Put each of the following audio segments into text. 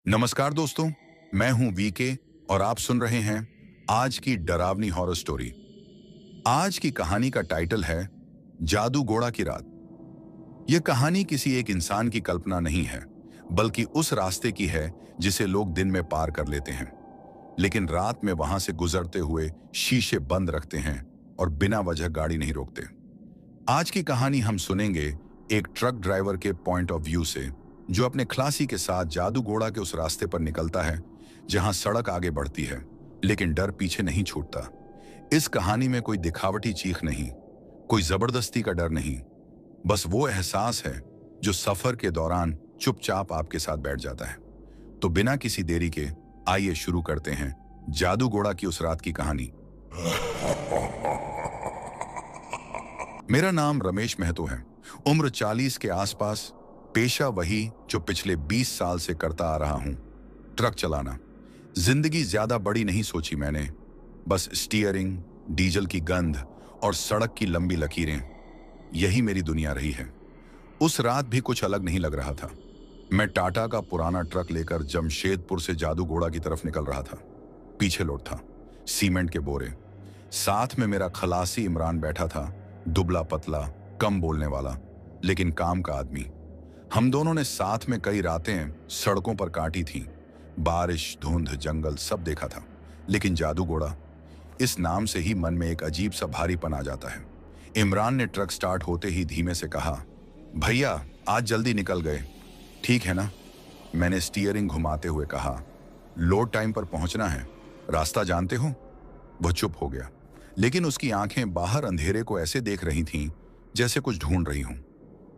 नमस्कार दोस्तों, मैं हूं वीके और आप सुन रहे हैं आज की डरावनी हॉरर स्टोरी। आज की कहानी का टाइटल है जादू घोड़ा की रात। यह कहानी किसी एक इंसान की कल्पना नहीं है, बल्कि उस रास्ते की है जिसे लोग दिन में पार कर लेते हैं, लेकिन रात में वहां से गुजरते हुए शीशे बंद रखते हैं और बिना वजह गाड़ी नहीं रोकते। आज की कहानी हम सुनेंगे एक ट्रक ड्राइवर के पॉइंट ऑफ व्यू से, जो अपने खलासी के साथ जादू घोड़ा के उस रास्ते पर निकलता है जहां सड़क आगे बढ़ती है लेकिन डर पीछे नहीं छूटता। इस कहानी में कोई दिखावटी चीख नहीं, कोई जबरदस्ती का डर नहीं, बस वो एहसास है जो सफर के दौरान चुपचाप आपके साथ बैठ जाता है। तो बिना किसी देरी के आइए शुरू करते हैं जादू घोड़ा की उस रात की कहानी। मेरा नाम रमेश महतो है, उम्र 40 के आसपास, पेशा वही जो पिछले 20 साल से करता आ रहा हूं, ट्रक चलाना। जिंदगी ज्यादा बड़ी नहीं सोची मैंने, बस स्टीयरिंग, डीजल की गंध और सड़क की लंबी लकीरें, यही मेरी दुनिया रही है। उस रात भी कुछ अलग नहीं लग रहा था। मैं टाटा का पुराना ट्रक लेकर जमशेदपुर से जादू घोड़ा की तरफ निकल रहा था। पीछे लोड था सीमेंट के बोरे, साथ में मेरा खलासी इमरान बैठा था, दुबला पतला, कम बोलने वाला लेकिन काम का आदमी। हम दोनों ने साथ में कई रातें सड़कों पर काटी थीं, बारिश, धुंध, जंगल सब देखा था, लेकिन जादू घोड़ा, इस नाम से ही मन में एक अजीब सा भारीपन आ जाता है। इमरान ने ट्रक स्टार्ट होते ही धीमे से कहा, भैया आज जल्दी निकल गए, ठीक है ना? मैंने स्टीयरिंग घुमाते हुए कहा, लोड टाइम पर पहुंचना है, रास्ता जानते हो? वह चुप हो गया, लेकिन उसकी आंखें बाहर अंधेरे को ऐसे देख रही थीं जैसे कुछ ढूंढ रही हों।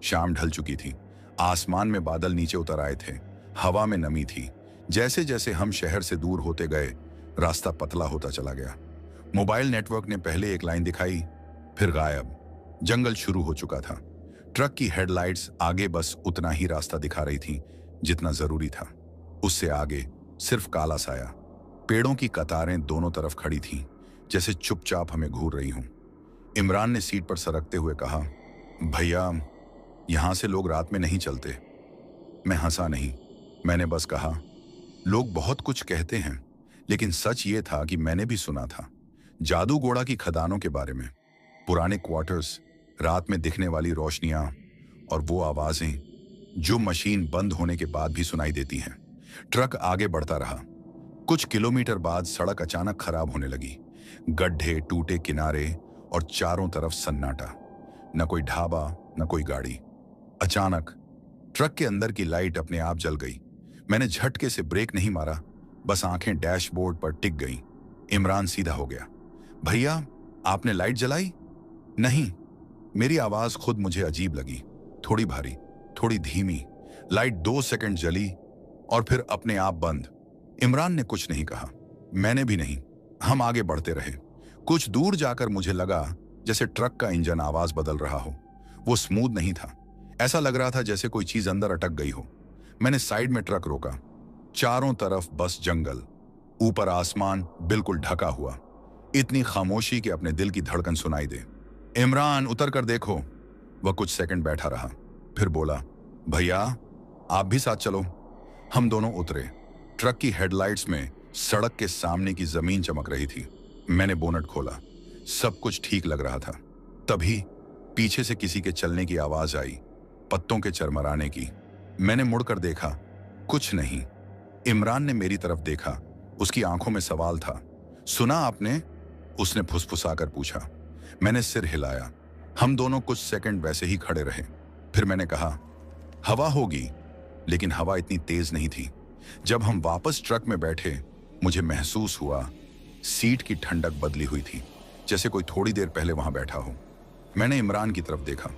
शाम ढल चुकी थी, आसमान में बादल नीचे उतर आए थे, हवा में नमी थी। जैसे जैसे हम शहर से दूर होते गए, रास्ता पतला होता चला गया। मोबाइल नेटवर्क ने पहले एक लाइन दिखाई, फिर गायब। जंगल शुरू हो चुका था। ट्रक की हेडलाइट्स आगे बस उतना ही रास्ता दिखा रही थी जितना जरूरी था। उससे आगे सिर्फ काला साया, पेड़ों की कतारें दोनों तरफ खड़ी थीं, जैसे चुपचाप हमें घूर रही हूं। इमरान ने सीट पर सरकते हुए कहा, भैया यहां से लोग रात में नहीं चलते। मैं हंसा नहीं, मैंने बस कहा, लोग बहुत कुछ कहते हैं, लेकिन सच ये था कि मैंने भी सुना था जादू घोड़ा की खदानों के बारे में। पुराने क्वार्टर्स, रात में दिखने वाली रोशनियां और वो आवाजें जो मशीन बंद होने के बाद भी सुनाई देती हैं। ट्रक आगे बढ़ता रहा। कुछ किलोमीटर बाद सड़क अचानक खराब होने लगी। गड्ढे, टूटे किनारे और चारों तरफ सन्नाटा। न कोई ढाबा, न कोई गाड़ी। अचानक ट्रक के अंदर की लाइट अपने आप जल गई। मैंने झटके से ब्रेक नहीं मारा, बस आंखें डैशबोर्ड पर टिक गईं। इमरान सीधा हो गया, भैया आपने लाइट जलाई? नहीं। मेरी आवाज खुद मुझे अजीब लगी, थोड़ी भारी, थोड़ी धीमी। लाइट 2 सेकंड जली और फिर अपने आप बंद। इमरान ने कुछ नहीं कहा, मैंने भी नहीं। हम आगे बढ़ते रहे। कुछ दूर जाकर मुझे लगा जैसे ट्रक का इंजन आवाज बदल रहा हो। वो स्मूथ नहीं था, ऐसा लग रहा था जैसे कोई चीज अंदर अटक गई हो। मैंने साइड में ट्रक रोका। चारों तरफ बस जंगल, ऊपर आसमान बिल्कुल ढका हुआ। इतनी खामोशी कि अपने दिल की धड़कन सुनाई दे। इमरान उतर कर देखो। वह कुछ सेकंड बैठा रहा, फिर बोला, भैया आप भी साथ चलो। हम दोनों उतरे। ट्रक की हेडलाइट्स में सड़क के सामने की जमीन चमक रही थी। मैंने बोनट खोला, सब कुछ ठीक लग रहा था। तभी पीछे से किसी के चलने की आवाज आई, पत्तों के चरमराने की। मैंने मुड़कर देखा, कुछ नहीं। इमरान ने मेरी तरफ देखा, उसकी आंखों में सवाल था। सुना आपने? उसने फुसफुसाकर पूछा। मैंने सिर हिलाया। हम दोनों कुछ सेकंड वैसे ही खड़े रहे। फिर मैंने कहा, हवा होगी, लेकिन हवा इतनी तेज नहीं थी। जब हम वापस ट्रक में बैठे, मुझे महसूस हुआ सीट की ठंडक बदली हुई थी, जैसे कोई थोड़ी देर पहले वहां बैठा हो। मैंने इमरान की तरफ देखा,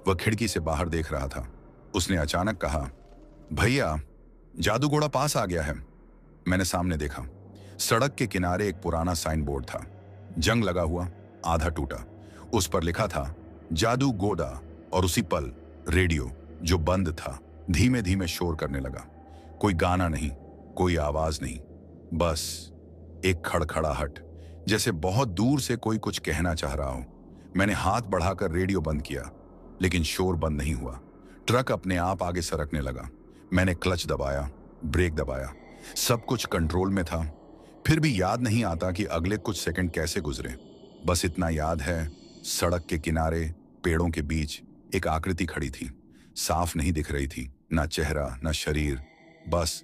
वह खिड़की से बाहर देख रहा था। उसने अचानक कहा, भैया जादू घोड़ा पास आ गया है। मैंने सामने देखा। सड़क के किनारे एक पुराना साइन बोर्ड था, जंग लगा हुआ, आधा टूटा। उस पर लिखा था जादू घोड़ा, और उसी पल रेडियो, जो बंद था, धीमे धीमे शोर करने लगा। कोई गाना नहीं, कोई आवाज नहीं, बस एक खड़खड़ाहट, जैसे बहुत दूर से कोई कुछ कहना चाह रहा हो। मैंने हाथ बढ़ाकर रेडियो बंद किया, लेकिन शोर बंद नहीं हुआ। ट्रक अपने आप आगे सरकने लगा। मैंने क्लच दबाया, ब्रेक दबाया। सब कुछ कंट्रोल में था। फिर भी याद नहीं आता कि अगले कुछ सेकंड कैसे गुजरे। बस इतना याद है, सड़क के किनारे पेड़ों के बीच एक आकृति खड़ी थी। साफ नहीं दिख रही थी, ना चेहरा ना शरीर, बस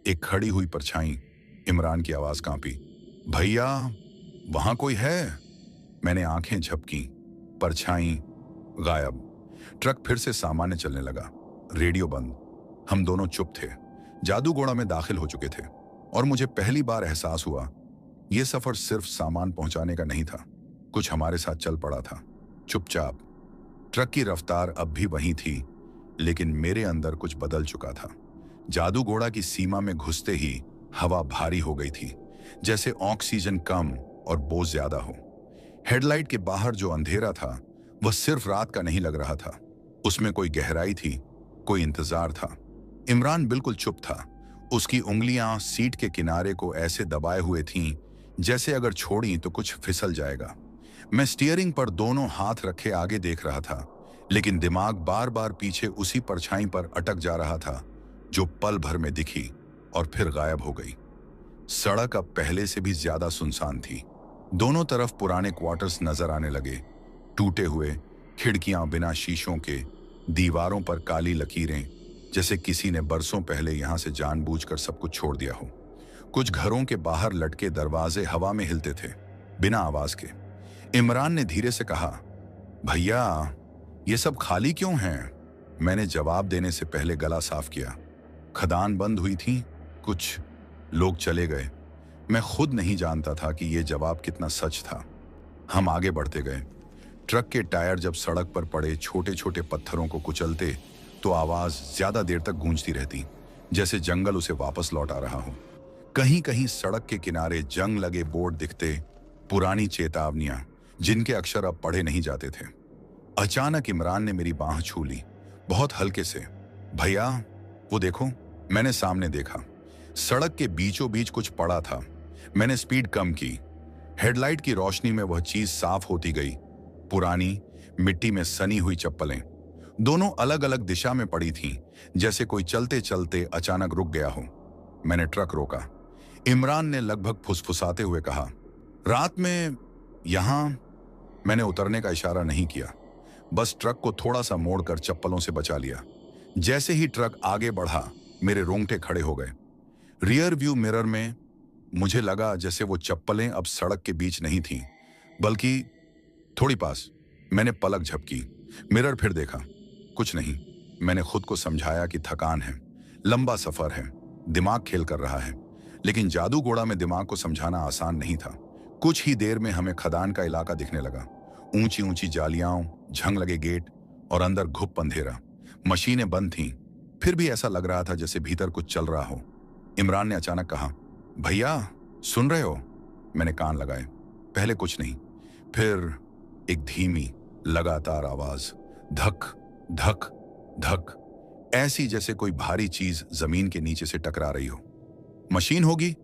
एक खड़ी हुई परछाई। इमरान की आवाज कांपी, भैया वहां कोई है? मैंने आंखें झपकी, परछाई गायब। ट्रक फिर से सामान्य चलने लगा। रेडियो बंद। हम दोनों चुप थे। जादूगोड़ा में दाखिल हो चुके थे और मुझे पहली बार एहसास हुआ यह सफर सिर्फ सामान पहुंचाने का नहीं था, कुछ हमारे साथ चल पड़ा था, चुपचाप। ट्रक की रफ्तार अब भी वही थी, लेकिन मेरे अंदर कुछ बदल चुका था। जादूगोड़ा की सीमा में घुसते ही हवा भारी हो गई थी, जैसे ऑक्सीजन कम और बोझ ज्यादा हो। हेडलाइट के बाहर जो अंधेरा था वह सिर्फ रात का नहीं लग रहा था, उसमें कोई गहराई थी, कोई इंतजार था। इमरान बिल्कुल चुप था। उसकी उंगलियां सीट के किनारे को ऐसे दबाए हुए थीं जैसे अगर छोड़ी तो कुछ फिसल जाएगा। मैं स्टीयरिंग पर दोनों हाथ रखे आगे देख रहा था, लेकिन दिमाग बार बार पीछे उसी परछाई पर अटक जा रहा था जो पल भर में दिखी और फिर गायब हो गई। सड़क अब पहले से भी ज्यादा सुनसान थी। दोनों तरफ पुराने क्वार्टर्स नजर आने लगे, टूटे हुए, खिड़कियां बिना शीशों के, दीवारों पर काली लकीरें, जैसे किसी ने बरसों पहले यहां से जानबूझकर सब कुछ छोड़ दिया हो। कुछ घरों के बाहर लटके दरवाजे हवा में हिलते थे, बिना आवाज के। इमरान ने धीरे से कहा, भैया ये सब खाली क्यों हैं? मैंने जवाब देने से पहले गला साफ किया। खदान बंद हुई थी, कुछ लोग चले गए। मैं खुद नहीं जानता था कि यह जवाब कितना सच था। हम आगे बढ़ते गए। ट्रक के टायर जब सड़क पर पड़े छोटे छोटे पत्थरों को कुचलते तो आवाज ज्यादा देर तक गूंजती रहती, जैसे जंगल उसे वापस लौट आ रहा हो। कहीं कहीं सड़क के किनारे जंग लगे बोर्ड दिखते, पुरानी चेतावनियां जिनके अक्षर अब पढ़े नहीं जाते थे। अचानक इमरान ने मेरी बांह छू ली, बहुत हल्के से। भैया वो देखो। मैंने सामने देखा। सड़क के बीचों बीच कुछ पड़ा था। मैंने स्पीड कम की। हेडलाइट की रोशनी में वह चीज साफ होती गई। पुरानी मिट्टी में सनी हुई चप्पलें, दोनों अलग अलग दिशा में पड़ी थीं, जैसे कोई चलते चलते अचानक रुक गया हो। मैंने ट्रक रोका। इमरान ने लगभग फुसफुसाते हुए कहा, रात में यहां? मैंने उतरने का इशारा नहीं किया, बस ट्रक को थोड़ा सा मोड़कर चप्पलों से बचा लिया। जैसे ही ट्रक आगे बढ़ा, मेरे रोंगटे खड़े हो गए। रियर व्यू मिरर में मुझे लगा जैसे वो चप्पलें अब सड़क के बीच नहीं थीं, बल्कि थोड़ी पास। मैंने पलक झपकी, मिरर फिर देखा, कुछ नहीं। मैंने खुद को समझाया कि थकान है, लंबा सफर है, दिमाग खेल कर रहा है। लेकिन जादूगोड़ा में दिमाग को समझाना आसान नहीं था। कुछ ही देर में हमें खदान का इलाका दिखने लगा। ऊंची ऊंची जालियां, झंग लगे गेट और अंदर घुप अंधेरा। मशीनें बंद थीं, फिर भी ऐसा लग रहा था जैसे भीतर कुछ चल रहा हो। इमरान ने अचानक कहा, भैया सुन रहे हो? मैंने कान लगाए। पहले कुछ नहीं, फिर एक धीमी लगातार आवाज, धक धक धक, ऐसी जैसे कोई भारी चीज जमीन के नीचे से टकरा रही हो। मशीन होगी,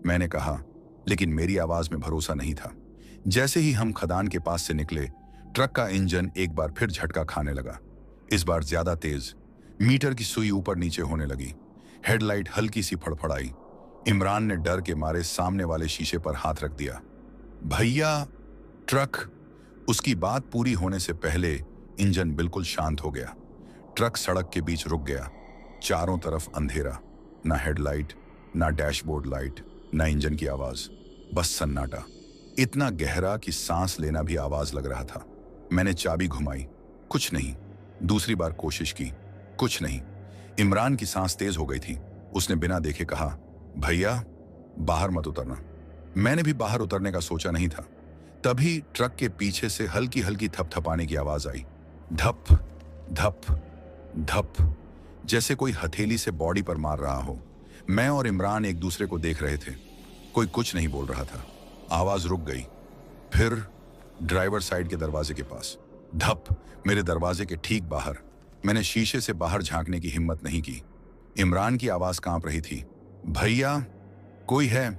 मैंने कहा, लेकिन मेरी आवाज में भरोसा नहीं था। जैसे ही हम खदान के पास से निकले, ट्रक का इंजन एक बार फिर झटका खाने लगा, इस बार ज्यादा तेज। मीटर की सुई ऊपर नीचे होने लगी। हेडलाइट हल्की सी फड़फड़ाई। इमरान ने डर के मारे सामने वाले शीशे पर हाथ रख दिया। भैया ट्रक। उसकी बात पूरी होने से पहले इंजन बिल्कुल शांत हो गया। ट्रक सड़क के बीच रुक गया। चारों तरफ अंधेरा, ना हेडलाइट, ना डैशबोर्ड लाइट, ना इंजन की आवाज, बस सन्नाटा, इतना गहरा कि सांस लेना भी आवाज लग रहा था। मैंने चाबी घुमाई, कुछ नहीं। दूसरी बार कोशिश की, कुछ नहीं। इमरान की सांस तेज हो गई थी। उसने बिना देखे कहा, भैया बाहर मत उतरना। मैंने भी बाहर उतरने का सोचा नहीं था। तभी ट्रक के पीछे से हल्की हल्की थपथपाने की आवाज आई। धप धप धप, जैसे कोई हथेली से बॉडी पर मार रहा हो। मैं और इमरान एक दूसरे को देख रहे थे। कोई कुछ नहीं बोल रहा था। आवाज रुक गई। फिर ड्राइवर साइड के दरवाजे के पास, धप, मेरे दरवाजे के ठीक बाहर। मैंने शीशे से बाहर झांकने की हिम्मत नहीं की। इमरान की आवाज कांप रही थी। भैया कोई है?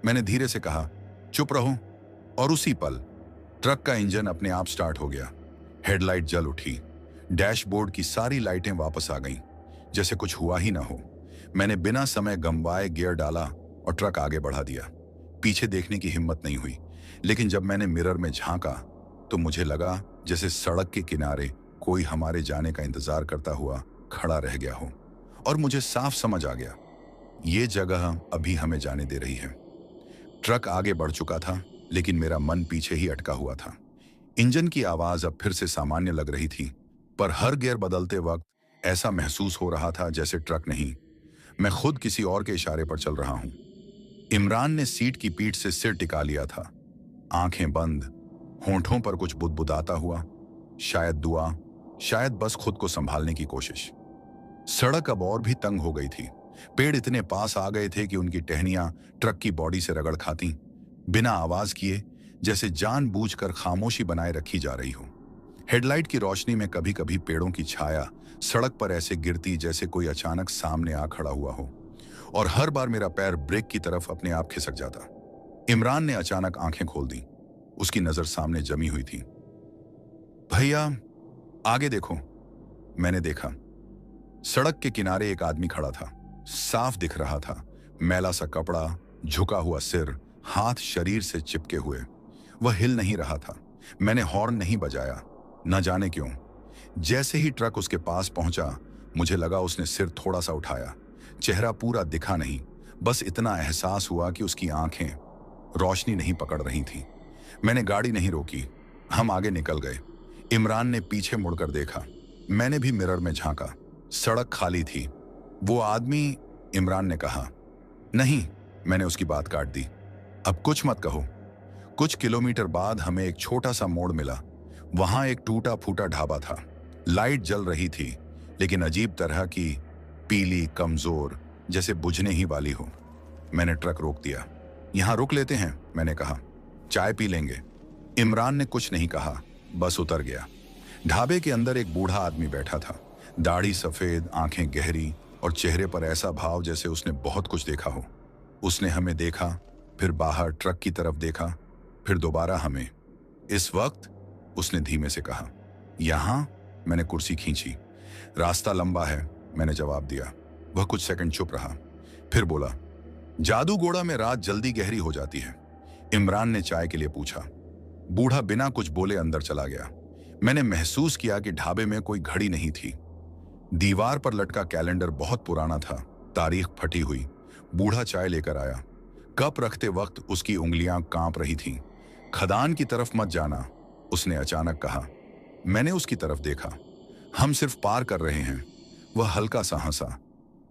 मैंने धीरे से कहा। चुप रहो। और उसी पल ट्रक का इंजन अपने आप स्टार्ट हो गया। हेडलाइट जल उठी। डैशबोर्ड की सारी लाइटें वापस आ गईं, जैसे कुछ हुआ ही ना हो। मैंने बिना समय गंवाए गियर डाला और ट्रक आगे बढ़ा दिया। पीछे देखने की हिम्मत नहीं हुई, लेकिन जब मैंने मिरर में झांका तो मुझे लगा जैसे सड़क के किनारे कोई हमारे जाने का इंतजार करता हुआ खड़ा रह गया हो। और मुझे साफ समझ आ गया, ये जगह अभी हमें जाने दे रही है। ट्रक आगे बढ़ चुका था, लेकिन मेरा मन पीछे ही अटका हुआ था। इंजन की आवाज अब फिर से सामान्य लग रही थी, पर हर गियर बदलते वक्त ऐसा महसूस हो रहा था जैसे ट्रक नहीं, मैं खुद किसी और के इशारे पर चल रहा हूं। इमरान ने सीट की पीठ से सिर टिका लिया था, आंखें बंद, होंठों पर कुछ बुदबुदाता हुआ, शायद दुआ, शायद बस खुद को संभालने की कोशिश। सड़क अब और भी तंग हो गई थी। पेड़ इतने पास आ गए थे कि उनकी टहनियां ट्रक की बॉडी से रगड़ खाती, बिना आवाज किए, जैसे जानबूझकर खामोशी बनाए रखी जा रही हो। हेडलाइट की रोशनी में कभी कभी पेड़ों की छाया सड़क पर ऐसे गिरती जैसे कोई अचानक सामने आ खड़ा हुआ हो, और हर बार मेरा पैर ब्रेक की तरफ अपने आप खिसक जाता। इमरान ने अचानक आंखें खोल दी। उसकी नजर सामने जमी हुई थी। भैया, आगे देखो। मैंने देखा। सड़क के किनारे एक आदमी खड़ा था, साफ दिख रहा था, मैला सा कपड़ा, झुका हुआ सिर, हाथ शरीर से चिपके हुए। वह हिल नहीं रहा था। मैंने हॉर्न नहीं बजाया, न जाने क्यों। जैसे ही ट्रक उसके पास पहुंचा, मुझे लगा उसने सिर थोड़ा सा उठाया। चेहरा पूरा दिखा नहीं, बस इतना एहसास हुआ कि उसकी आंखें रोशनी नहीं पकड़ रही थीं। मैंने गाड़ी नहीं रोकी, हम आगे निकल गए। इमरान ने पीछे मुड़कर देखा, मैंने भी मिरर में झांका। सड़क खाली थी। वो आदमी, इमरान ने कहा। नहीं, मैंने उसकी बात काट दी। अब कुछ मत कहो। कुछ किलोमीटर बाद हमें एक छोटा सा मोड़ मिला। वहां एक टूटा फूटा ढाबा था। लाइट जल रही थी, लेकिन अजीब तरह की, पीली, कमजोर, जैसे बुझने ही वाली हो। मैंने ट्रक रोक दिया। यहां रुक लेते हैं, मैंने कहा, चाय पी लेंगे। इमरान ने कुछ नहीं कहा, बस उतर गया। ढाबे के अंदर एक बूढ़ा आदमी बैठा था, दाढ़ी सफेद, आंखें गहरी, और चेहरे पर ऐसा भाव जैसे उसने बहुत कुछ देखा हो। उसने हमें देखा, फिर बाहर ट्रक की तरफ देखा, फिर दोबारा हमें। इस वक्त उसने धीमे से कहा, यहां। मैंने कुर्सी खींची। रास्ता लंबा है, मैंने जवाब दिया। वह कुछ सेकंड चुप रहा, फिर बोला, जादूगोड़ा में रात जल्दी गहरी हो जाती है। इमरान ने चाय के लिए पूछा। बूढ़ा बिना कुछ बोले अंदर चला गया। मैंने महसूस किया कि ढाबे में कोई घड़ी नहीं थी। दीवार पर लटका कैलेंडर बहुत पुराना था, तारीख फटी हुई। बूढ़ा चाय लेकर आया। कप रखते वक्त उसकी उंगलियां कांप रही थीं। खदान की तरफ मत जाना, उसने अचानक कहा। मैंने उसकी तरफ देखा। हम सिर्फ पार कर रहे हैं। वह हल्का सा हंसा।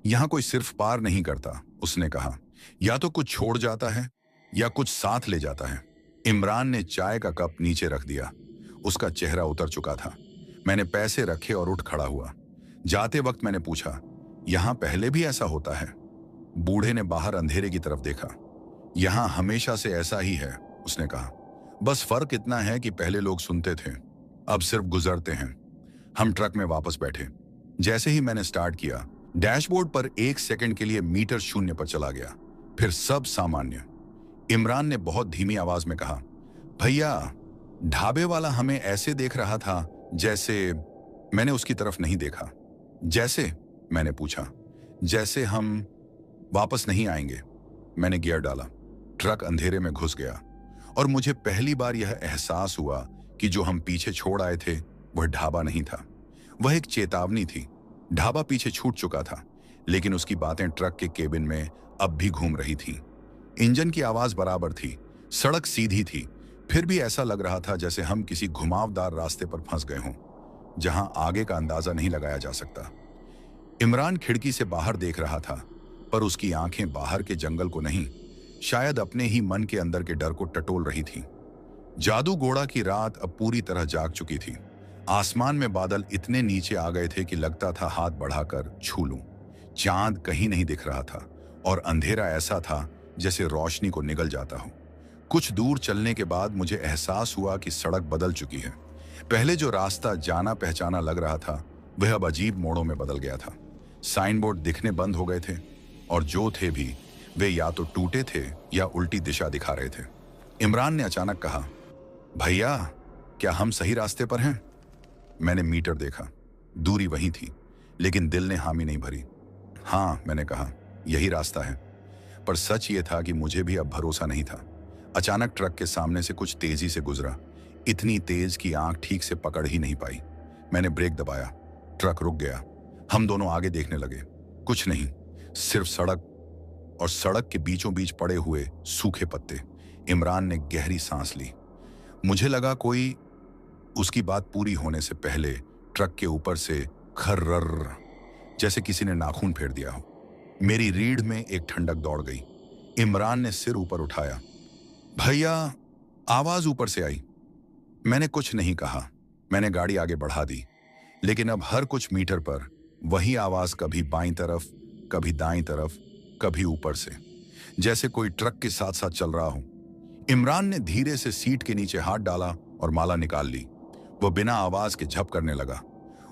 यहां कोई सिर्फ पार नहीं करता, उसने कहा। या तो कुछ छोड़ जाता है या कुछ साथ ले जाता है। इमरान ने चाय का कप नीचे रख दिया। उसका चेहरा उतर चुका था। मैंने पैसे रखे और उठ खड़ा हुआ। जाते वक्त मैंने पूछा, यहां पहले भी ऐसा होता है? बूढ़े ने बाहर अंधेरे की तरफ देखा। यहां हमेशा से ऐसा ही है, उसने कहा। बस फर्क इतना है कि पहले लोग सुनते थे, अब सिर्फ गुजरते हैं। हम ट्रक में वापस बैठे। जैसे ही मैंने स्टार्ट किया, डैशबोर्ड पर 1 सेकंड के लिए मीटर शून्य पर चला गया, फिर सब सामान्य। इमरान ने बहुत धीमी आवाज में कहा, भैया, ढाबे वाला हमें ऐसे देख रहा था जैसे। मैंने उसकी तरफ नहीं देखा। जैसे? मैंने पूछा। जैसे हम वापस नहीं आएंगे। मैंने गियर डाला। ट्रक अंधेरे में घुस गया, और मुझे पहली बार यह एहसास हुआ कि जो हम पीछे छोड़ आए थे वह ढाबा नहीं था, वह एक चेतावनी थी। ढाबा पीछे छूट चुका था, लेकिन उसकी बातें ट्रक के केबिन में अब भी घूम रही थीं। इंजन की आवाज बराबर थी, सड़क सीधी थी, फिर भी ऐसा लग रहा था जैसे हम किसी घुमावदार रास्ते पर फंस गए हों, जहां आगे का अंदाजा नहीं लगाया जा सकता। इमरान खिड़की से बाहर देख रहा था, पर उसकी आंखें बाहर के जंगल को नहीं, शायद अपने ही मन के अंदर के डर को टटोल रही थी। जादूगोड़ा की रात अब पूरी तरह जाग चुकी थी। आसमान में बादल इतने नीचे आ गए थे कि लगता था हाथ बढ़ाकर छू लूं। चांद कहीं नहीं दिख रहा था, और अंधेरा ऐसा था जैसे रोशनी को निगल जाता हो। कुछ दूर चलने के बाद मुझे एहसास हुआ कि सड़क बदल चुकी है। पहले जो रास्ता जाना पहचाना लग रहा था, वह अब अजीब मोड़ों में बदल गया था। साइन बोर्ड दिखने बंद हो गए थे, और जो थे भी वे या तो टूटे थे या उल्टी दिशा दिखा रहे थे। इमरान ने अचानक कहा, भैया, क्या हम सही रास्ते पर हैं? मैंने मीटर देखा। दूरी वही थी, लेकिन दिल ने हामी नहीं भरी। हाँ, मैंने कहा, यही रास्ता है। पर सच ये था कि मुझे भी अब भरोसा नहीं था। अचानक ट्रक के सामने से कुछ तेजी से गुजरा, इतनी तेज कि आंख ठीक से पकड़ ही नहीं पाई। मैंने ब्रेक दबाया, ट्रक रुक गया। हम दोनों आगे देखने लगे। कुछ नहीं, सिर्फ सड़क, और सड़क के बीचों बीच पड़े हुए सूखे पत्ते। इमरान ने गहरी सांस ली। मुझे लगा कोई, उसकी बात पूरी होने से पहले ट्रक के ऊपर से खर्रर, जैसे किसी ने नाखून फेर दिया हो। मेरी रीढ़ में एक ठंडक दौड़ गई। इमरान ने सिर ऊपर उठाया। भैया, आवाज ऊपर से आई। मैंने कुछ नहीं कहा। मैंने गाड़ी आगे बढ़ा दी, लेकिन अब हर कुछ मीटर पर वही आवाज, कभी बाईं तरफ, कभी दाईं तरफ, कभी ऊपर से, जैसे कोई ट्रक के साथ साथ चल रहा हो। इमरान ने धीरे से सीट के नीचे हाथ डाला और माला निकाल ली। वो बिना आवाज के झप करने लगा।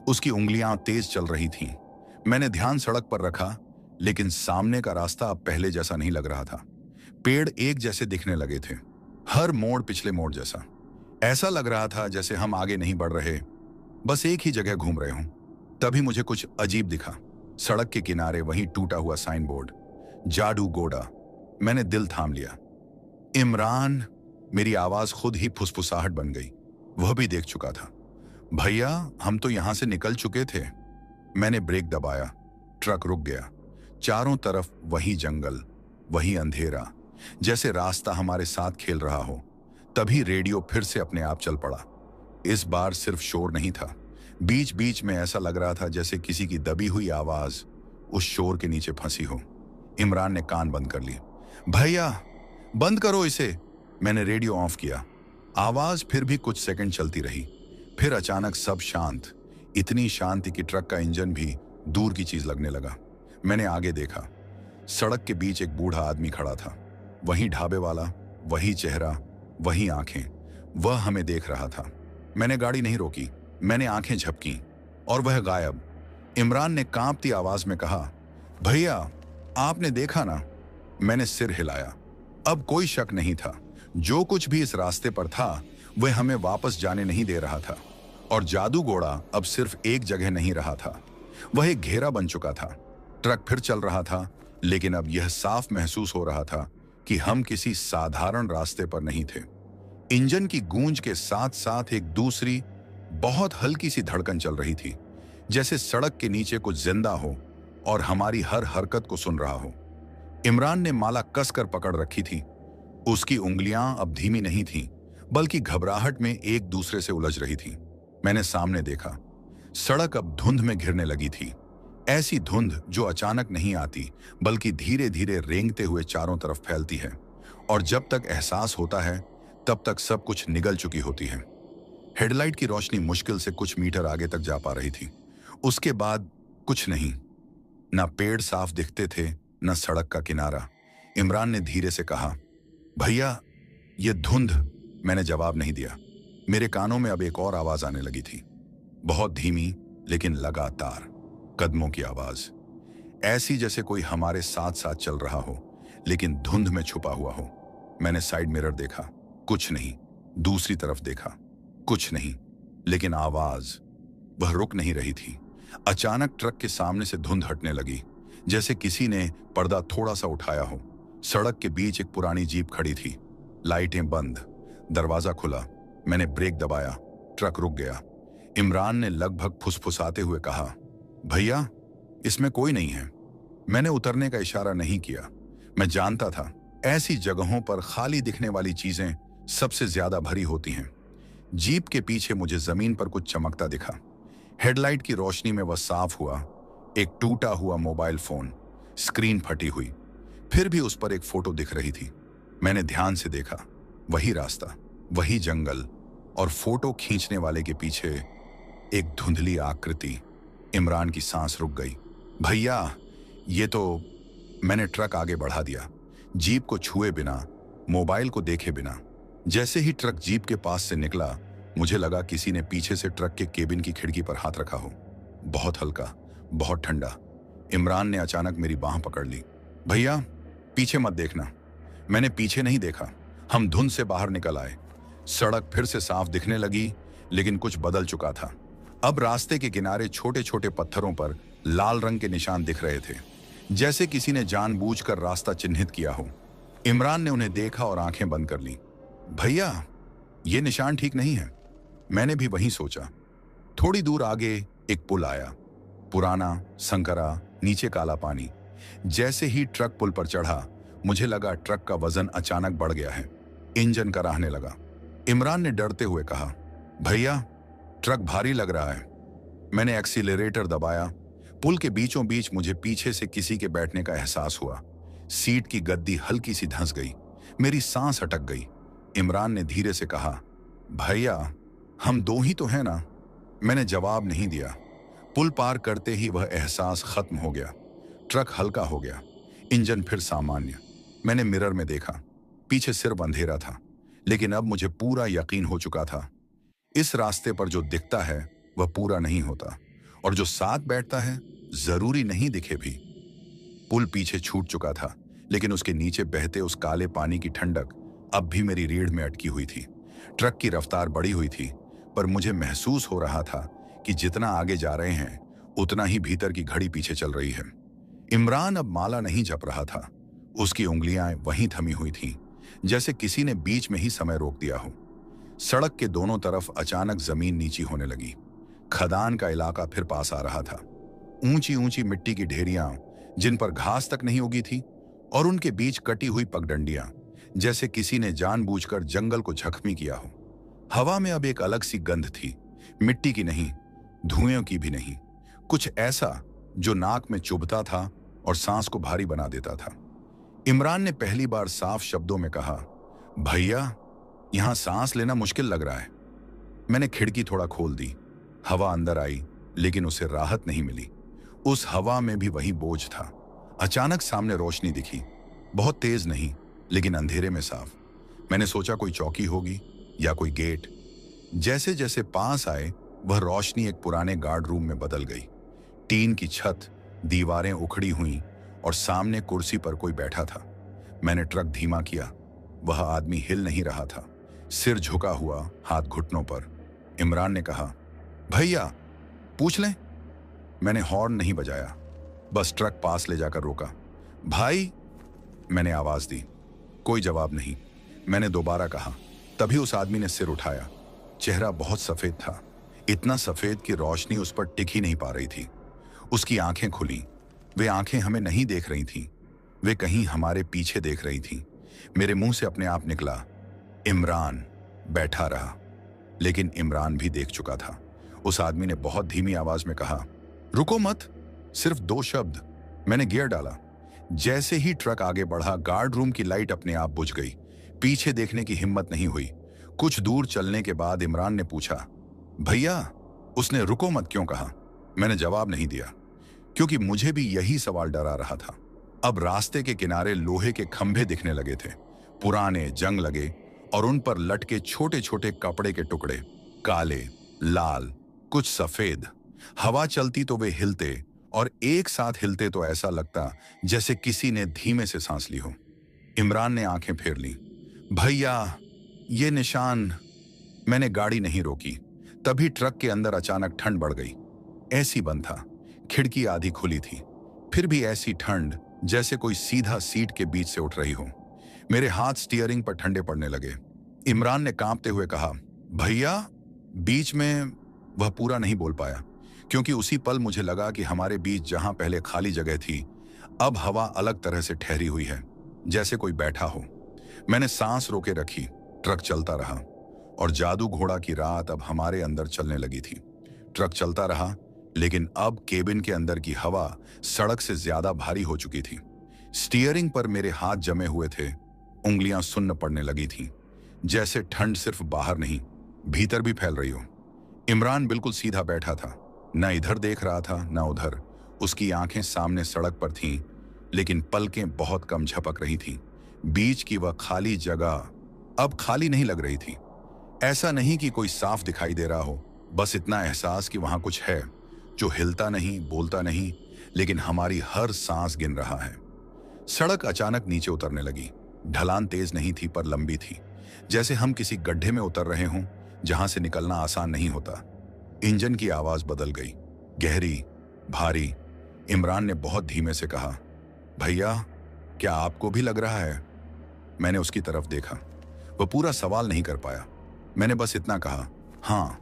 उसकी उंगलियां तेज चल रही थीं। मैंने ध्यान सड़क पर रखा, लेकिन सामने का रास्ता अब पहले जैसा नहीं लग रहा था। पेड़ एक जैसे दिखने लगे थे, हर मोड़ पिछले मोड़ जैसा। ऐसा लग रहा था जैसे हम आगे नहीं बढ़ रहे, बस एक ही जगह घूम रहे हों। तभी मुझे कुछ अजीब दिखा। सड़क के किनारे वहीं टूटा हुआ साइन बोर्ड, जादू गोड़ा। मैंने दिल थाम लिया। इमरान, मेरी आवाज खुद ही फुसफुसाहट बन गई। वह भी देख चुका था। भैया, हम तो यहां से निकल चुके थे। मैंने ब्रेक दबाया, ट्रक रुक गया। चारों तरफ वही जंगल, वही अंधेरा, जैसे रास्ता हमारे साथ खेल रहा हो। तभी रेडियो फिर से अपने आप चल पड़ा। इस बार सिर्फ शोर नहीं था, बीच बीच में ऐसा लग रहा था जैसे किसी की दबी हुई आवाज उस शोर के नीचे फंसी हो। इमरान ने कान बंद कर लिए। भैया, बंद करो इसे। मैंने रेडियो ऑफ किया। आवाज फिर भी कुछ सेकंड चलती रही, फिर अचानक सब शांत। इतनी शांति कि ट्रक का इंजन भी दूर की चीज लगने लगा। मैंने आगे देखा। सड़क के बीच एक बूढ़ा आदमी खड़ा था। वही ढाबे वाला, वही चेहरा, वही आंखें। वह हमें देख रहा था। मैंने गाड़ी नहीं रोकी। मैंने आंखें झपकी और वह गायब। इमरान ने कांपती आवाज में कहा, भैया, आपने देखा ना? मैंने सिर हिलाया। अब कोई शक नहीं था, जो कुछ भी इस रास्ते पर था वह हमें वापस जाने नहीं दे रहा था। और जादू घोड़ा अब सिर्फ एक जगह नहीं रहा था, वह एक घेरा बन चुका था। ट्रक फिर चल रहा था, लेकिन अब यह साफ महसूस हो रहा था कि हम किसी साधारण रास्ते पर नहीं थे। इंजन की गूंज के साथ साथ एक दूसरी बहुत हल्की सी धड़कन चल रही थी, जैसे सड़क के नीचे कुछ जिंदा हो और हमारी हर हरकत को सुन रहा हो। इमरान ने माला कसकर पकड़ रखी थी। उसकी उंगलियां अब धीमी नहीं थीं, बल्कि घबराहट में एक दूसरे से उलझ रही थी। मैंने सामने देखा। सड़क अब धुंध में घिरने लगी थी। ऐसी धुंध जो अचानक नहीं आती, बल्कि धीरे धीरे रेंगते हुए चारों तरफ फैलती है, और जब तक एहसास होता है तब तक सब कुछ निगल चुकी होती है। हेडलाइट की रोशनी मुश्किल से कुछ मीटर आगे तक जा पा रही थी। उसके बाद कुछ नहीं। ना पेड़ साफ दिखते थे, न सड़क का किनारा। इमरान ने धीरे से कहा, भैया, ये धुंध। मैंने जवाब नहीं दिया। मेरे कानों में अब एक और आवाज आने लगी थी, बहुत धीमी लेकिन लगातार, कदमों की आवाज। ऐसी जैसे कोई हमारे साथ साथ चल रहा हो, लेकिन धुंध में छुपा हुआ हो। मैंने साइड मिरर देखा, कुछ नहीं। दूसरी तरफ देखा, कुछ नहीं। लेकिन आवाज, वह रुक नहीं रही थी। अचानक ट्रक के सामने से धुंध हटने लगी, जैसे किसी ने पर्दा थोड़ा सा उठाया हो। सड़क के बीच एक पुरानी जीप खड़ी थी, लाइटें बंद, दरवाजा खुला। मैंने ब्रेक दबाया, ट्रक रुक गया। इमरान ने लगभग फुसफुसाते हुए कहा, भैया, इसमें कोई नहीं है। मैंने उतरने का इशारा नहीं किया। मैं जानता था ऐसी जगहों पर खाली दिखने वाली चीजें सबसे ज्यादा भरी होती हैं। जीप के पीछे मुझे जमीन पर कुछ चमकता दिखा। हेडलाइट की रोशनी में वह साफ हुआ, एक टूटा हुआ मोबाइल फोन, स्क्रीन फटी हुई, फिर भी उस पर एक फोटो दिख रही थी। मैंने ध्यान से देखा, वही रास्ता, वही जंगल, और फोटो खींचने वाले के पीछे एक धुंधली आकृति। इमरान की सांस रुक गई। भैया, ये तो। मैंने ट्रक आगे बढ़ा दिया, जीप को छुए बिना, मोबाइल को देखे बिना। जैसे ही ट्रक जीप के पास से निकला, मुझे लगा किसी ने पीछे से ट्रक के केबिन की खिड़की पर हाथ रखा हो। बहुत हल्का, बहुत ठंडा। इमरान ने अचानक मेरी बांह पकड़ ली। भैया, पीछे मत देखना। मैंने पीछे नहीं देखा। हम धुंध से बाहर निकल आए। सड़क फिर से साफ दिखने लगी, लेकिन कुछ बदल चुका था। अब रास्ते के किनारे छोटे छोटे पत्थरों पर लाल रंग के निशान दिख रहे थे, जैसे किसी ने जानबूझकर रास्ता चिन्हित किया हो। इमरान ने उन्हें देखा और आंखें बंद कर लीं। भैया, ये निशान ठीक नहीं है। मैंने भी वही सोचा। थोड़ी दूर आगे एक पुल आया, पुराना, संकरा, नीचे काला पानी। जैसे ही ट्रक पुल पर चढ़ा, मुझे लगा ट्रक का वजन अचानक बढ़ गया है। इंजन कराहने लगा। इमरान ने डरते हुए कहा, भैया, ट्रक भारी लग रहा है। मैंने एक्सीलरेटर दबाया। पुल के बीचों बीच मुझे पीछे से किसी के बैठने का एहसास हुआ। सीट की गद्दी हल्की सी धंस गई। मेरी सांस अटक गई। इमरान ने धीरे से कहा, भैया, हम दो ही तो हैं ना। मैंने जवाब नहीं दिया। पुल पार करते ही वह एहसास खत्म हो गया। ट्रक हल्का हो गया, इंजन फिर सामान्य। मैंने मिरर में देखा, पीछे सिर्फ अंधेरा था, लेकिन अब मुझे पूरा यकीन हो चुका था, इस रास्ते पर जो दिखता है वह पूरा नहीं होता, और जो साथ बैठता है जरूरी नहीं दिखे भी। पुल पीछे छूट चुका था, लेकिन उसके नीचे बहते उस काले पानी की ठंडक अब भी मेरी रीढ़ में अटकी हुई थी। ट्रक की रफ्तार बढ़ी हुई थी, पर मुझे महसूस हो रहा था कि जितना आगे जा रहे हैं उतना ही भीतर की घड़ी पीछे चल रही है। इमरान अब माला नहीं जप रहा था। उसकी उंगलियां वहीं थमी हुई थीं, जैसे किसी ने बीच में ही समय रोक दिया हो। सड़क के दोनों तरफ अचानक जमीन नीची होने लगी। खदान का इलाका फिर पास आ रहा था। ऊंची ऊंची मिट्टी की ढेरियां जिन पर घास तक नहीं उगी थी, और उनके बीच कटी हुई पगडंडियां, जैसे किसी ने जानबूझकर जंगल को जख्मी किया हो। हवा में अब एक अलग सी गंध थी, मिट्टी की नहीं, धुएं की भी नहीं, कुछ ऐसा जो नाक में चुभता था और सांस को भारी बना देता था। इमरान ने पहली बार साफ शब्दों में कहा, भैया, यहां सांस लेना मुश्किल लग रहा है। मैंने खिड़की थोड़ा खोल दी। हवा अंदर आई, लेकिन उसे राहत नहीं मिली। उस हवा में भी वही बोझ था। अचानक सामने रोशनी दिखी, बहुत तेज नहीं, लेकिन अंधेरे में साफ। मैंने सोचा कोई चौकी होगी या कोई गेट। जैसे जैसे पास आए, वह रोशनी एक पुराने गार्ड रूम में बदल गई। टीन की छत, दीवारें उखड़ी हुई, और सामने कुर्सी पर कोई बैठा था। मैंने ट्रक धीमा किया। वह आदमी हिल नहीं रहा था, सिर झुका हुआ, हाथ घुटनों पर। इमरान ने कहा, भैया, पूछ लें। मैंने हॉर्न नहीं बजाया, बस ट्रक पास ले जाकर रोका। भाई, मैंने आवाज दी। कोई जवाब नहीं। मैंने दोबारा कहा, तभी उस आदमी ने सिर उठाया। चेहरा बहुत सफेद था, इतना सफेद कि रोशनी उस पर टिक ही नहीं पा रही थी। उसकी आंखें खुली। वे आंखें हमें नहीं देख रही थीं, वे कहीं हमारे पीछे देख रही थीं। मेरे मुंह से अपने आप निकला, इमरान। बैठा रहा, लेकिन इमरान भी देख चुका था। उस आदमी ने बहुत धीमी आवाज में कहा, रुको मत, सिर्फ 2 शब्द। मैंने गियर डाला। जैसे ही ट्रक आगे बढ़ा, गार्ड रूम की लाइट अपने आप बुझ गई। पीछे देखने की हिम्मत नहीं हुई। कुछ दूर चलने के बाद इमरान ने पूछा, भैया, उसने रुको मत क्यों कहा? मैंने जवाब नहीं दिया, क्योंकि मुझे भी यही सवाल डरा रहा था। अब रास्ते के किनारे लोहे के खंभे दिखने लगे थे, पुराने, जंग लगे, और उन पर लटके छोटे छोटे कपड़े के टुकड़े, काले, लाल, कुछ सफेद। हवा चलती तो वे हिलते, और एक साथ हिलते तो ऐसा लगता जैसे किसी ने धीमे से सांस ली हो। इमरान ने आंखें फेर लीं। भैया, ये निशान। मैंने गाड़ी नहीं रोकी। तभी ट्रक के अंदर अचानक ठंड बढ़ गई। ऐसी बंद था, खिड़की आधी खुली थी, फिर भी ऐसी ठंड जैसे कोई सीधा सीट के बीच से उठ रही हो। मेरे हाथ स्टीयरिंग पर ठंडे पड़ने लगे। इमरान ने कांपते हुए कहा, भैया। बीच में वह पूरा नहीं बोल पाया, क्योंकि उसी पल मुझे लगा कि हमारे बीच जहां पहले खाली जगह थी, अब हवा अलग तरह से ठहरी हुई है, जैसे कोई बैठा हो। मैंने सांस रोके रखी। ट्रक चलता रहा, और जादू घोड़ा की रात अब हमारे अंदर चलने लगी थी। ट्रक चलता रहा, लेकिन अब केबिन के अंदर की हवा सड़क से ज्यादा भारी हो चुकी थी। स्टीयरिंग पर मेरे हाथ जमे हुए थे, उंगलियां सुन्न पड़ने लगी थीं, जैसे ठंड सिर्फ बाहर नहीं, भीतर भी फैल रही हो। इमरान बिल्कुल सीधा बैठा था, न इधर देख रहा था न उधर। उसकी आंखें सामने सड़क पर थीं, लेकिन पलकें बहुत कम झपक रही थीं। बीच की वह खाली जगह अब खाली नहीं लग रही थी। ऐसा नहीं कि कोई साफ दिखाई दे रहा हो, बस इतना एहसास कि वहां कुछ है जो हिलता नहीं, बोलता नहीं, लेकिन हमारी हर सांस गिन रहा है। सड़क अचानक नीचे उतरने लगी। ढलान तेज नहीं थी, पर लंबी थी, जैसे हम किसी गड्ढे में उतर रहे हों जहां से निकलना आसान नहीं होता। इंजन की आवाज बदल गई, गहरी, भारी। इमरान ने बहुत धीमे से कहा, भैया, क्या आपको भी लग रहा है? मैंने उसकी तरफ देखा। वह पूरा सवाल नहीं कर पाया। मैंने बस इतना कहा, हाँ।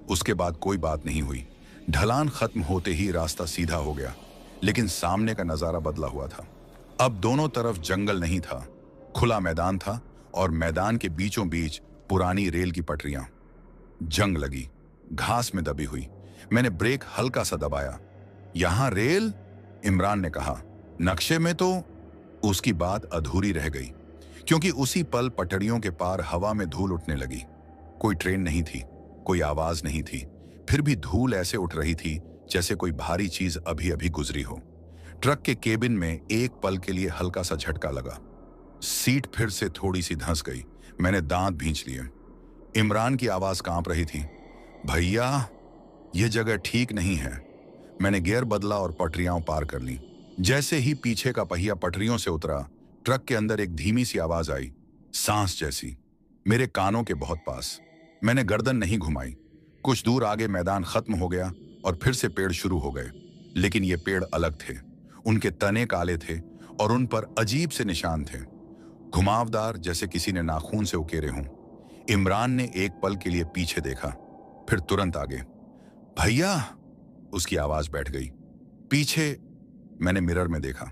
उसके बाद कोई बात नहीं हुई। ढलान खत्म होते ही रास्ता सीधा हो गया, लेकिन सामने का नजारा बदला हुआ था। अब दोनों तरफ जंगल नहीं था, खुला मैदान था, और मैदान के बीचों बीच पुरानी रेल की पटरियां। जंग लगी, घास में दबी हुई। मैंने ब्रेक हल्का सा दबाया। यहां रेल? इमरान ने कहा। नक्शे में तो। उसकी बात अधूरी रह गई, क्योंकि उसी पल पटरियों के पार हवा में धूल उठने लगी। कोई ट्रेन नहीं थी, कोई आवाज नहीं थी, फिर भी धूल ऐसे उठ रही थी जैसे कोई भारी चीज अभी अभी गुजरी हो। ट्रक के केबिन में एक पल के लिए हल्का सा झटका लगा। सीट फिर से थोड़ी सी धंस गई। मैंने दांत भींच लिए। इमरान की आवाज कांप रही थी, भैया, यह जगह ठीक नहीं है। मैंने गियर बदला और पटरियां पार कर ली। जैसे ही पीछे का पहिया पटरियों से उतरा, ट्रक के अंदर एक धीमी सी आवाज आई, सांस जैसी, मेरे कानों के बहुत पास। मैंने गर्दन नहीं घुमाई। कुछ दूर आगे मैदान खत्म हो गया और फिर से पेड़ शुरू हो गए, लेकिन ये पेड़ अलग थे। उनके तने काले थे और उन पर अजीब से निशान थे, घुमावदार, जैसे किसी ने नाखून से उकेरे हों। इमरान ने एक पल के लिए पीछे देखा, फिर तुरंत आगे। भैया, उसकी आवाज बैठ गई। पीछे। मैंने मिरर में देखा।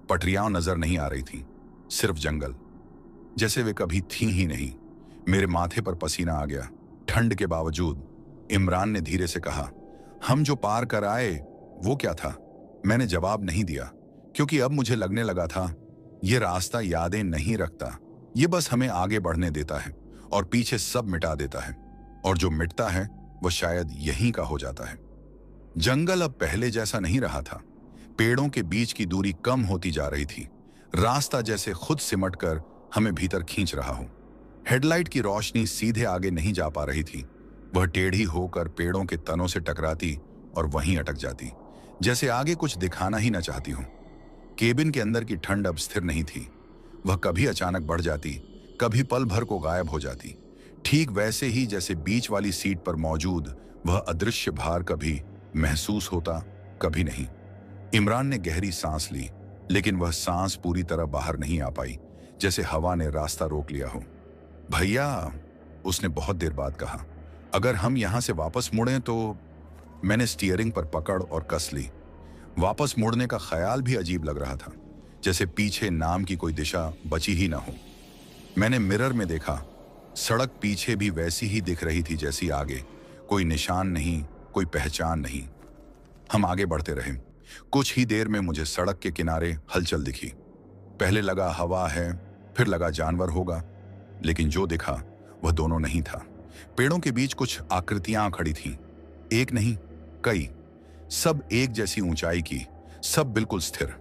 पटरियां नजर नहीं आ रही थी, सिर्फ जंगल, जैसे वे कभी थी ही नहीं। मेरे माथे पर पसीना आ गया, ठंड के बावजूद। इमरान ने धीरे से कहा, हम जो पार कर आए वो क्या था? मैंने जवाब नहीं दिया, क्योंकि अब मुझे लगने लगा था ये रास्ता यादें नहीं रखता। ये बस हमें आगे बढ़ने देता है और पीछे सब मिटा देता है, और जो मिटता है वह शायद यहीं का हो जाता है। जंगल अब पहले जैसा नहीं रहा था। पेड़ों के बीच की दूरी कम होती जा रही थी। रास्ता जैसे खुद सिमटकर हमें भीतर खींच रहा हो। हेडलाइट की रोशनी सीधे आगे नहीं जा पा रही थी। वह टेढ़ी होकर पेड़ों के तनों से टकराती और वहीं अटक जाती, जैसे आगे कुछ दिखाना ही न चाहती हो। केबिन के अंदर की ठंड अब स्थिर नहीं थी। वह कभी अचानक बढ़ जाती, कभी पल भर को गायब हो जाती, ठीक वैसे ही जैसे बीच वाली सीट पर मौजूद वह अदृश्य भार कभी महसूस होता, कभी नहीं। इमरान ने गहरी सांस ली, लेकिन वह सांस पूरी तरह बाहर नहीं आ पाई, जैसे हवा ने रास्ता रोक लिया हो। भैया, उसने बहुत देर बाद कहा, अगर हम यहां से वापस मुड़ें तो। मैंने स्टीयरिंग पर पकड़ और कस ली। वापस मुड़ने का ख्याल भी अजीब लग रहा था, जैसे पीछे नाम की कोई दिशा बची ही ना हो। मैंने मिरर में देखा, सड़क पीछे भी वैसी ही दिख रही थी जैसी आगे। कोई निशान नहीं, कोई पहचान नहीं। हम आगे बढ़ते रहे। कुछ ही देर में मुझे सड़क के किनारे हलचल दिखी। पहले लगा हवा है, फिर लगा जानवर होगा, लेकिन जो दिखा वह दोनों नहीं था। पेड़ों के बीच कुछ आकृतियां खड़ी थीं, एक नहीं, कई, सब एक जैसी ऊंचाई की, सब बिल्कुल स्थिर।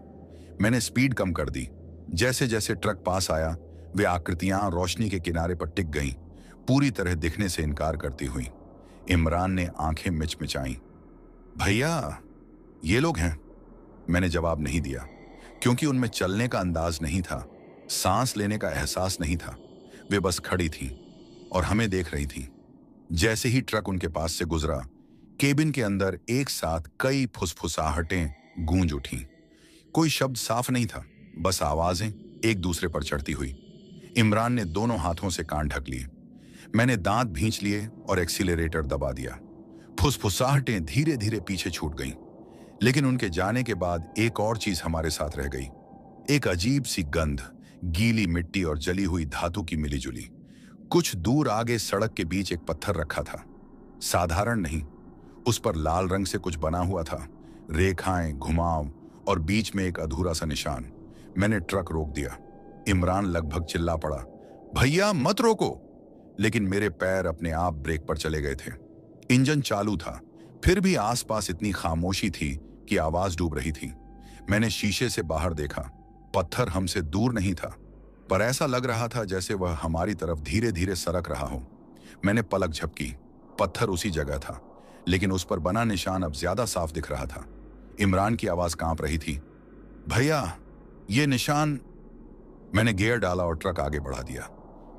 मैंने स्पीड कम कर दी। जैसे जैसे ट्रक पास आया, वे आकृतियां रोशनी के किनारे पर टिक गईं, पूरी तरह दिखने से इनकार करती हुई। इमरान ने आंखें मिचमिचाईं। भैया, ये लोग हैं। मैंने जवाब नहीं दिया, क्योंकि उनमें चलने का अंदाज नहीं था, सांस लेने का एहसास नहीं था। वे बस खड़ी थीं और हमें देख रही थीं। जैसे ही ट्रक उनके पास से गुजरा, केबिन के अंदर एक साथ कई फुसफुसाहटें गूंज उठीं। कोई शब्द साफ नहीं था, बस आवाजें एक दूसरे पर चढ़ती हुई। इमरान ने दोनों हाथों से कान ढक लिए। मैंने दांत भींच लिए और एक्सीलरेटर दबा दिया। फुसफुसाहटें धीरे धीरे पीछे छूट गईं, लेकिन उनके जाने के बाद एक और चीज हमारे साथ रह गई। एक अजीब सी गंध, गीली मिट्टी और जली हुई धातु की मिलीजुली। कुछ दूर आगे सड़क के बीच एक पत्थर रखा था, साधारण नहीं, उस पर लाल रंग से कुछ बना हुआ था, रेखाएं, घुमाव और बीच में एक अधूरा सा निशान। मैंने ट्रक रोक दिया। इमरान लगभग चिल्ला पड़ा, भैया मत रोको, लेकिन मेरे पैर अपने आप ब्रेक पर चले गए थे। इंजन चालू था, फिर भी आसपास इतनी खामोशी थी कि आवाज डूब रही थी। मैंने शीशे से बाहर देखा। पत्थर हमसे दूर नहीं था, पर ऐसा लग रहा था जैसे वह हमारी तरफ धीरे धीरे सरक रहा हो। मैंने पलक झपकी। पत्थर उसी जगह था, लेकिन उस पर बना निशान अब ज्यादा साफ दिख रहा था। इमरान की आवाज कांप रही थी, भैया, ये निशान। मैंने गियर डाला और ट्रक आगे बढ़ा दिया।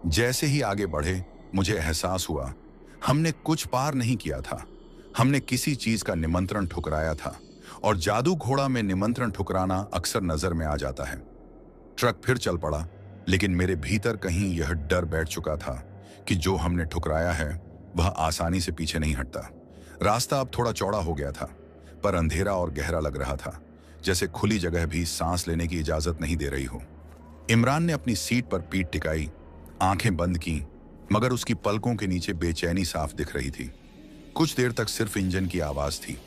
जैसे ही आगे बढ़े, मुझे एहसास हुआ हमने कुछ पार नहीं किया था। हमने किसी चीज का निमंत्रण ठुकराया था, और जादू घोड़ा में निमंत्रण ठुकराना अक्सर नजर में आ जाता है। ट्रक फिर चल पड़ा, लेकिन मेरे भीतर कहीं यह डर बैठ चुका था कि जो हमने ठुकराया है वह आसानी से पीछे नहीं हटता। रास्ता अब थोड़ा चौड़ा हो गया था, पर अंधेरा और गहरा लग रहा था, जैसे खुली जगह भी सांस लेने की इजाजत नहीं दे रही हो। इमरान ने अपनी सीट पर पीठ टिकाई, आंखें बंद की, मगर उसकी पलकों के नीचे बेचैनी साफ दिख रही थी। कुछ देर तक सिर्फ इंजन की आवाज थी,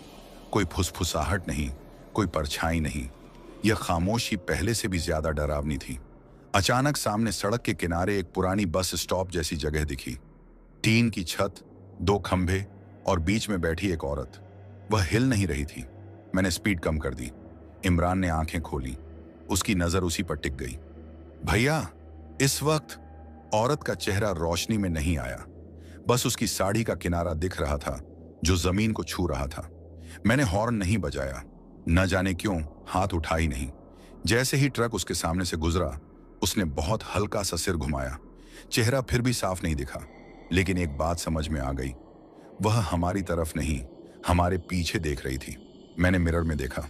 कोई फुसफुसाहट नहीं, कोई परछाई नहीं। यह खामोशी पहले से भी ज्यादा डरावनी थी। अचानक सामने सड़क के किनारे एक पुरानी बस स्टॉप जैसी जगह दिखी। टीन की छत, दो खंभे और बीच में बैठी एक औरत। वह हिल नहीं रही थी। मैंने स्पीड कम कर दी। इमरान ने आंखें खोली, उसकी नजर उसी पर टिक गई। भैया। इस वक्त औरत का चेहरा रोशनी में नहीं आया, बस उसकी साड़ी का किनारा दिख रहा था जो जमीन को छू रहा था। मैंने हॉर्न नहीं बजाया, न जाने क्यों हाथ उठा ही नहीं। जैसे ही ट्रक उसके सामने से गुजरा, उसने बहुत हल्का सा सिर घुमाया। चेहरा फिर भी साफ नहीं दिखा, लेकिन एक बात समझ में आ गई, वह हमारी तरफ नहीं, हमारे पीछे देख रही थी। मैंने मिरर में देखा,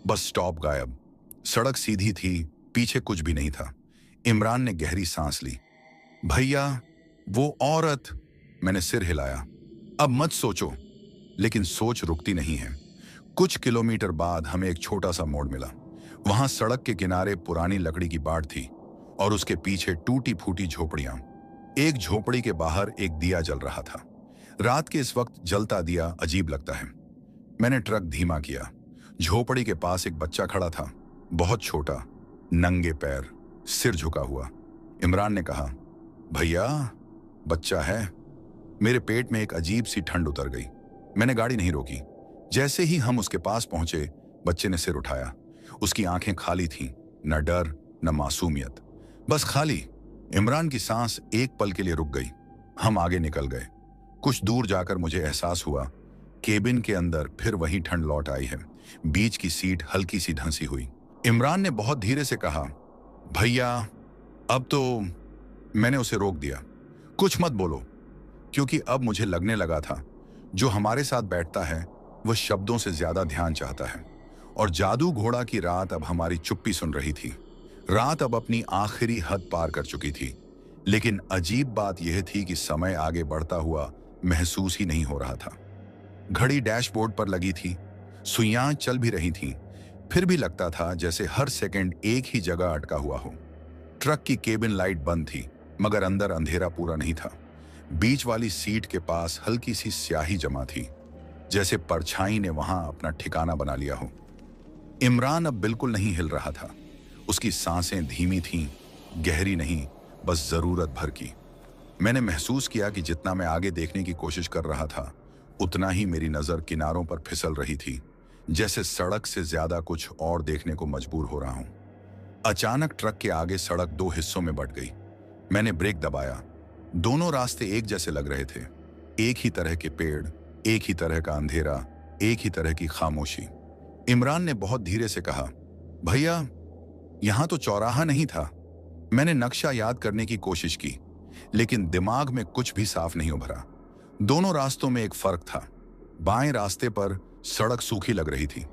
बस स्टॉप गायब, सड़क सीधी थी, पीछे कुछ भी नहीं था। इमरान ने गहरी सांस ली। भैया, वो औरत। मैंने सिर हिलाया। अब मत सोचो। लेकिन सोच रुकती नहीं है। कुछ किलोमीटर बाद हमें एक छोटा सा मोड़ मिला। वहां सड़क के किनारे पुरानी लकड़ी की बाट थी और उसके पीछे टूटी फूटी झोपड़ियां। एक झोपड़ी के बाहर एक दिया जल रहा था। रात के इस वक्त जलता दिया अजीब लगता है। मैंने ट्रक धीमा किया। झोपड़ी के पास एक बच्चा खड़ा था, बहुत छोटा, नंगे पैर, सिर झुका हुआ। इमरान ने कहा, भैया, बच्चा है। मेरे पेट में एक अजीब सी ठंड उतर गई। मैंने गाड़ी नहीं रोकी। जैसे ही हम उसके पास पहुंचे, बच्चे ने सिर उठाया। उसकी आंखें खाली थीं, न डर न मासूमियत, बस खाली। इमरान की सांस एक पल के लिए रुक गई। हम आगे निकल गए। कुछ दूर जाकर मुझे एहसास हुआ, केबिन के अंदर फिर वही ठंड लौट आई है। बीच की सीट हल्की सी ढंसी हुई। इमरान ने बहुत धीरे से कहा, भैया, अब तो। मैंने उसे रोक दिया, कुछ मत बोलो, क्योंकि अब मुझे लगने लगा था जो हमारे साथ बैठता है वह शब्दों से ज्यादा ध्यान चाहता है। और जादू घोड़ा की रात अब हमारी चुप्पी सुन रही थी। रात अब अपनी आखिरी हद पार कर चुकी थी, लेकिन अजीब बात यह थी कि समय आगे बढ़ता हुआ महसूस ही नहीं हो रहा था। घड़ी डैशबोर्ड पर लगी थी, सुइयां चल भी रही थीं, फिर भी लगता था जैसे हर सेकंड एक ही जगह अटका हुआ हो। ट्रक की केबिन लाइट बंद थी, मगर अंदर अंधेरा पूरा नहीं था। बीच वाली सीट के पास हल्की सी स्याही जमा थी, जैसे परछाई ने वहां अपना ठिकाना बना लिया हो। इमरान अब बिल्कुल नहीं हिल रहा था। उसकी सांसें धीमी थीं, गहरी नहीं, बस जरूरत भर की। मैंने महसूस किया कि जितना मैं आगे देखने की कोशिश कर रहा था, उतना ही मेरी नजर किनारों पर फिसल रही थी, जैसे सड़क से ज्यादा कुछ और देखने को मजबूर हो रहा हूं। अचानक ट्रक के आगे सड़क दो हिस्सों में बंट गई। मैंने ब्रेक दबाया। दोनों रास्ते एक जैसे लग रहे थे। एक ही तरह के पेड़, एक ही तरह का अंधेरा, एक ही तरह की खामोशी। इमरान ने बहुत धीरे से कहा, भैया, यहां तो चौराहा नहीं था। मैंने नक्शा याद करने की कोशिश की, लेकिन दिमाग में कुछ भी साफ नहीं उभरा। दोनों रास्तों में एक फर्क था। बाएं रास्ते पर सड़क सूखी लग रही थी।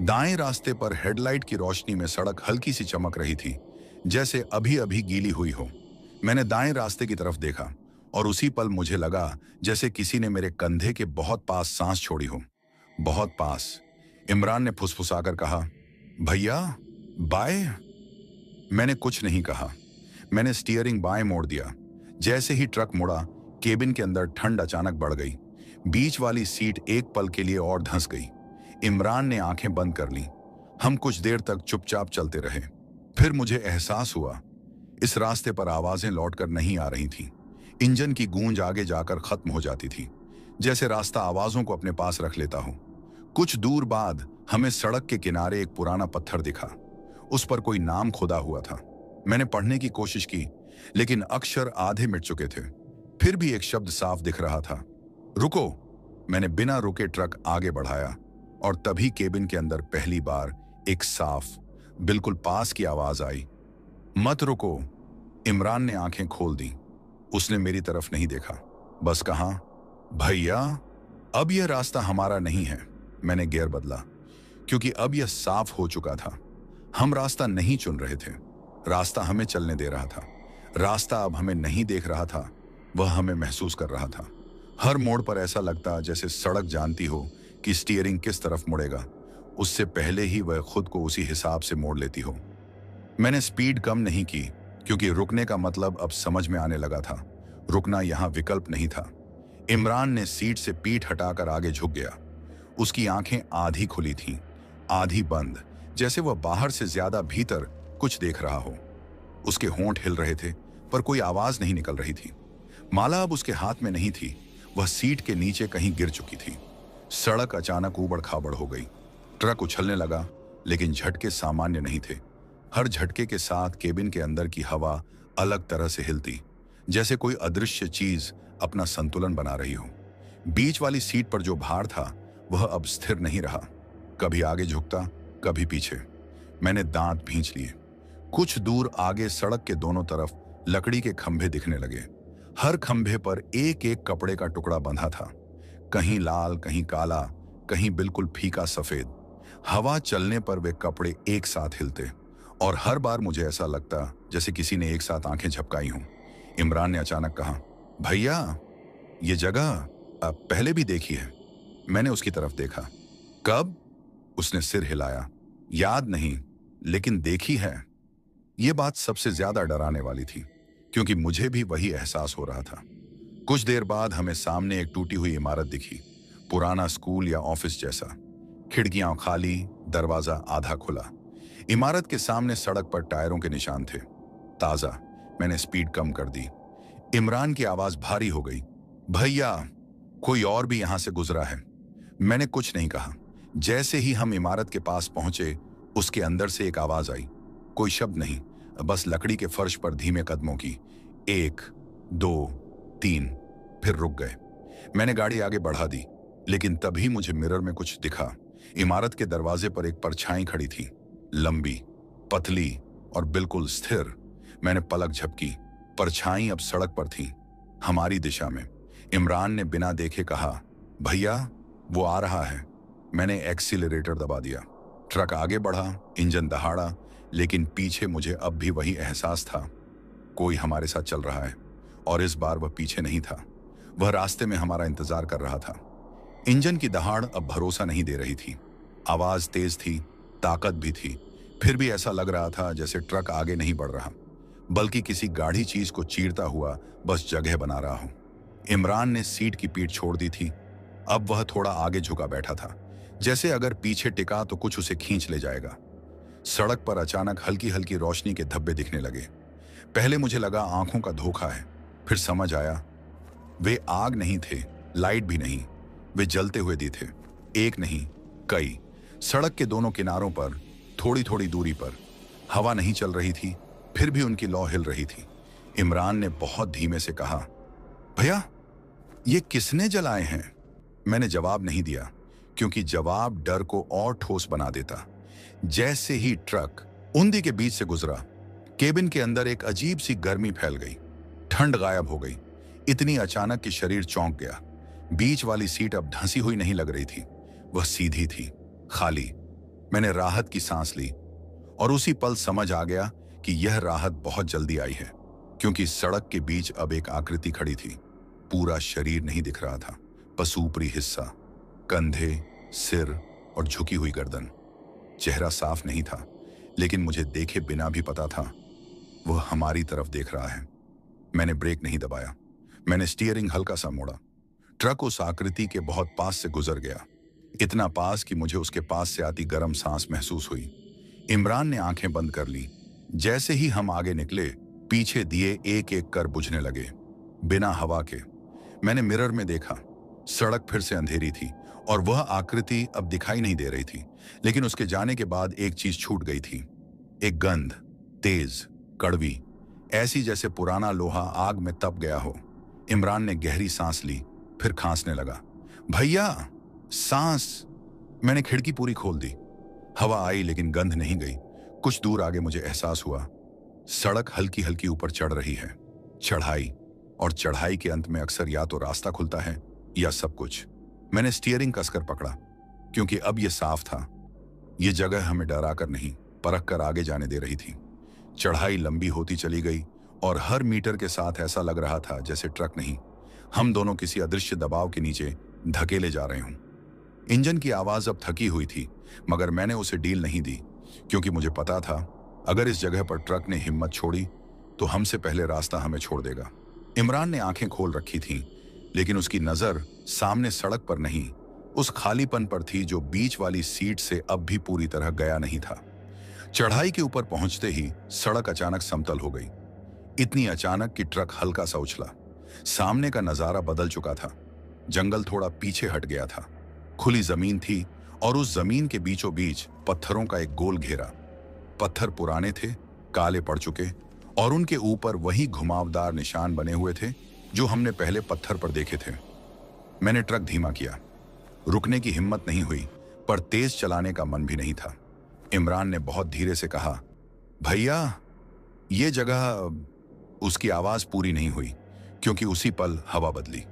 दाएं रास्ते पर हेडलाइट की रोशनी में सड़क हल्की सी चमक रही थी, जैसे अभी अभी गीली हुई हो। मैंने दाएं रास्ते की तरफ देखा और उसी पल मुझे लगा जैसे किसी ने मेरे कंधे के बहुत पास सांस छोड़ी हो। बहुत पास। इमरान ने फुसफुसाकर कहा, भैया, बाएं। मैंने कुछ नहीं कहा। मैंने स्टीयरिंग बाएं मोड़ दिया। जैसे ही ट्रक मुड़ा, केबिन के अंदर ठंड अचानक बढ़ गई। बीच वाली सीट एक पल के लिए और धंस गई। इमरान ने आंखें बंद कर लीं। हम कुछ देर तक चुपचाप चलते रहे। फिर मुझे एहसास हुआ, इस रास्ते पर आवाजें लौटकर नहीं आ रही थीं। इंजन की गूंज आगे जाकर खत्म हो जाती थी, जैसे रास्ता आवाजों को अपने पास रख लेता हो। कुछ दूर बाद हमें सड़क के किनारे एक पुराना पत्थर दिखा। उस पर कोई नाम खुदा हुआ था। मैंने पढ़ने की कोशिश की, लेकिन अक्षर आधे मिट चुके थे। फिर भी एक शब्द साफ दिख रहा था, रुको। मैंने बिना रुके ट्रक आगे बढ़ाया और तभी केबिन के अंदर पहली बार एक साफ, बिल्कुल पास की आवाज आई, मत रुको। इमरान ने आंखें खोल दी। उसने मेरी तरफ नहीं देखा, बस कहा, भैया, अब यह रास्ता हमारा नहीं है। मैंने गियर बदला, क्योंकि अब यह साफ हो चुका था। हम रास्ता नहीं चुन रहे थे, रास्ता हमें चलने दे रहा था। रास्ता अब हमें नहीं देख रहा था, वह हमें महसूस कर रहा था। हर मोड़ पर ऐसा लगता जैसे सड़क जानती हो कि स्टीयरिंग किस तरफ मुड़ेगा, उससे पहले ही वह खुद को उसी हिसाब से मोड़ लेती हो। मैंने स्पीड कम नहीं की, क्योंकि रुकने का मतलब अब समझ में आने लगा था। रुकना यहाँ विकल्प नहीं था। इमरान ने सीट से पीठ हटाकर आगे झुक गया। उसकी आंखें आधी खुली थीं, आधी बंद, जैसे वह बाहर से ज्यादा भीतर कुछ देख रहा हो। उसके होंठ हिल रहे थे, पर कोई आवाज नहीं निकल रही थी। माला अब उसके हाथ में नहीं थी, वह सीट के नीचे कहीं गिर चुकी थी। सड़क अचानक ऊबड़ खाबड़ हो गई। ट्रक उछलने लगा, लेकिन झटके सामान्य नहीं थे। हर झटके के साथ केबिन के अंदर की हवा अलग तरह से हिलती, जैसे कोई अदृश्य चीज अपना संतुलन बना रही हो। बीच वाली सीट पर जो भार था वह अब स्थिर नहीं रहा, कभी आगे झुकता, कभी पीछे। मैंने दांत भींच लिए। कुछ दूर आगे सड़क के दोनों तरफ लकड़ी के खंभे दिखने लगे। हर खंभे पर एक एक कपड़े का टुकड़ा बंधा था, कहीं लाल, कहीं काला, कहीं बिल्कुल फीका सफेद। हवा चलने पर वे कपड़े एक साथ हिलते, और हर बार मुझे ऐसा लगता जैसे किसी ने एक साथ आंखें झपकाई हों। इमरान ने अचानक कहा, भैया, ये जगह पहले भी देखी है। मैंने उसकी तरफ देखा। कब? उसने सिर हिलाया। याद नहीं, लेकिन देखी है। यह बात सबसे ज्यादा डराने वाली थी, क्योंकि मुझे भी वही एहसास हो रहा था। कुछ देर बाद हमें सामने एक टूटी हुई इमारत दिखी, पुराना स्कूल या ऑफिस जैसा। खिड़कियां खाली, दरवाजा आधा खुला। इमारत के सामने सड़क पर टायरों के निशान थे, ताजा। मैंने स्पीड कम कर दी। इमरान की आवाज भारी हो गई, भैया, कोई और भी यहां से गुजरा है। मैंने कुछ नहीं कहा। जैसे ही हम इमारत के पास पहुंचे, उसके अंदर से एक आवाज आई। कोई शब्द नहीं, बस लकड़ी के फर्श पर धीमे कदमों की। 1, 2, 3, फिर रुक गए। मैंने गाड़ी आगे बढ़ा दी, लेकिन तभी मुझे मिरर में कुछ दिखा। इमारत के दरवाजे पर एक परछाई खड़ी थी, लंबी, पतली और बिल्कुल स्थिर। मैंने पलक झपकी। परछाई अब सड़क पर थी, हमारी दिशा में। इमरान ने बिना देखे कहा, भैया, वो आ रहा है। मैंने एक्सीलरेटर दबा दिया। ट्रक आगे बढ़ा, इंजन दहाड़ा, लेकिन पीछे मुझे अब भी वही एहसास था, कोई हमारे साथ चल रहा है। और इस बार वह पीछे नहीं था, वह रास्ते में हमारा इंतजार कर रहा था। इंजन की दहाड़ अब भरोसा नहीं दे रही थी। आवाज तेज थी, ताकत भी थी। फिर भी ऐसा लग रहा था जैसे ट्रक आगे नहीं बढ़ रहा, बल्कि किसी गाढ़ी चीज को चीरता हुआ बस जगह बना रहा हो। इमरान ने सीट की पीठ छोड़ दी थी। अब वह थोड़ा आगे झुका बैठा था, जैसे अगर पीछे टिका तो कुछ उसे खींच ले जाएगा। सड़क पर अचानक हल्की हल्की रोशनी के धब्बे दिखने लगे। पहले मुझे लगा आंखों का धोखा है, फिर समझ आया वे आग नहीं थे, लाइट भी नहीं, वे जलते हुए दी थे। एक नहीं, कई। सड़क के दोनों किनारों पर, थोड़ी थोड़ी दूरी पर। हवा नहीं चल रही थी, फिर भी उनकी लौ हिल रही थी। इमरान ने बहुत धीमे से कहा, भैया, ये किसने जलाए हैं? मैंने जवाब नहीं दिया, क्योंकि जवाब डर को और ठोस बना देता। जैसे ही ट्रक उंदी के बीच से गुजरा, केबिन के अंदर एक अजीब सी गर्मी फैल गई। ठंड गायब हो गई, इतनी अचानक कि शरीर चौंक गया। बीच वाली सीट अब ढंसी हुई नहीं लग रही थी, वह सीधी थी, खाली। मैंने राहत की सांस ली, और उसी पल समझ आ गया कि यह राहत बहुत जल्दी आई है, क्योंकि सड़क के बीच अब एक आकृति खड़ी थी। पूरा शरीर नहीं दिख रहा था, बस ऊपरी हिस्सा, कंधे, सिर और झुकी हुई गर्दन। चेहरा साफ नहीं था, लेकिन मुझे देखे बिना भी पता था वह हमारी तरफ देख रहा है। मैंने ब्रेक नहीं दबाया, मैंने स्टीयरिंग हल्का सा मोड़ा। ट्रक उस आकृति के बहुत पास से गुजर गया, इतना पास कि मुझे उसके पास से आती गर्म सांस महसूस हुई। इमरान ने आंखें बंद कर ली। जैसे ही हम आगे निकले, पीछे दिए एक एक कर बुझने लगे, बिना हवा के। मैंने मिरर में देखा, सड़क फिर से अंधेरी थी, और वह आकृति अब दिखाई नहीं दे रही थी। लेकिन उसके जाने के बाद एक चीज छूट गई थी, एक गंध, तेज, कड़वी, ऐसी जैसे पुराना लोहा आग में तप गया हो। इमरान ने गहरी सांस ली, फिर खांसने लगा। भैया, सांस। मैंने खिड़की पूरी खोल दी। हवा आई, लेकिन गंध नहीं गई। कुछ दूर आगे मुझे एहसास हुआ, सड़क हल्की हल्की ऊपर चढ़ रही है। चढ़ाई, और चढ़ाई के अंत में अक्सर या तो रास्ता खुलता है या सब कुछ। मैंने स्टीयरिंग कसकर पकड़ा, क्योंकि अब यह साफ था, ये जगह हमें डराकर नहीं, परख कर आगे जाने दे रही थी। चढ़ाई लंबी होती चली गई और हर मीटर के साथ ऐसा लग रहा था जैसे ट्रक नहीं, हम दोनों किसी अदृश्य दबाव के नीचे धकेले जा रहे हों। इंजन की आवाज अब थकी हुई थी, मगर मैंने उसे डील नहीं दी, क्योंकि मुझे पता था अगर इस जगह पर ट्रक ने हिम्मत छोड़ी तो हमसे पहले रास्ता हमें छोड़ देगा। इमरान ने आंखें खोल रखी थीं, लेकिन उसकी नजर सामने सड़क पर नहीं, उस खालीपन पर थी जो बीच वाली सीट से अब भी पूरी तरह गया नहीं था। चढ़ाई के ऊपर पहुंचते ही सड़क अचानक समतल हो गई, इतनी अचानक कि ट्रक हल्का सा उछला। सामने का नजारा बदल चुका था। जंगल थोड़ा पीछे हट गया था, खुली जमीन थी और उस जमीन के बीचों बीच पत्थरों का एक गोल घेरा। पत्थर पुराने थे, काले पड़ चुके, और उनके ऊपर वही घुमावदार निशान बने हुए थे जो हमने पहले पत्थर पर देखे थे। मैंने ट्रक धीमा किया। रुकने की हिम्मत नहीं हुई, पर तेज चलाने का मन भी नहीं था। इमरान ने बहुत धीरे से कहा, भैया ये जगह। उसकी आवाज पूरी नहीं हुई, क्योंकि उसी पल हवा बदली।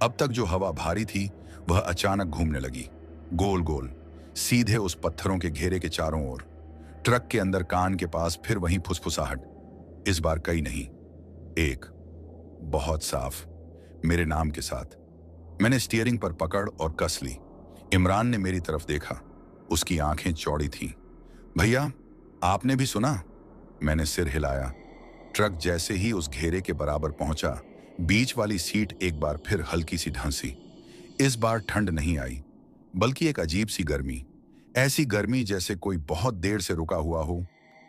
अब तक जो हवा भारी थी वह अचानक घूमने लगी, गोल गोल, सीधे उस पत्थरों के घेरे के चारों ओर। ट्रक के अंदर कान के पास फिर वही फुसफुसाहट। इस बार कई नहीं, एक, बहुत साफ, मेरे नाम के साथ। मैंने स्टीयरिंग पर पकड़ और कस ली। इमरान ने मेरी तरफ देखा, उसकी आंखें चौड़ी थीं। भैया आपने भी सुना? मैंने सिर हिलाया। ट्रक जैसे ही उस घेरे के बराबर पहुंचा, बीच वाली सीट एक बार फिर हल्की सी ढंसी। इस बार ठंड नहीं आई, बल्कि एक अजीब सी गर्मी, ऐसी गर्मी जैसे कोई बहुत देर से रुका हुआ हो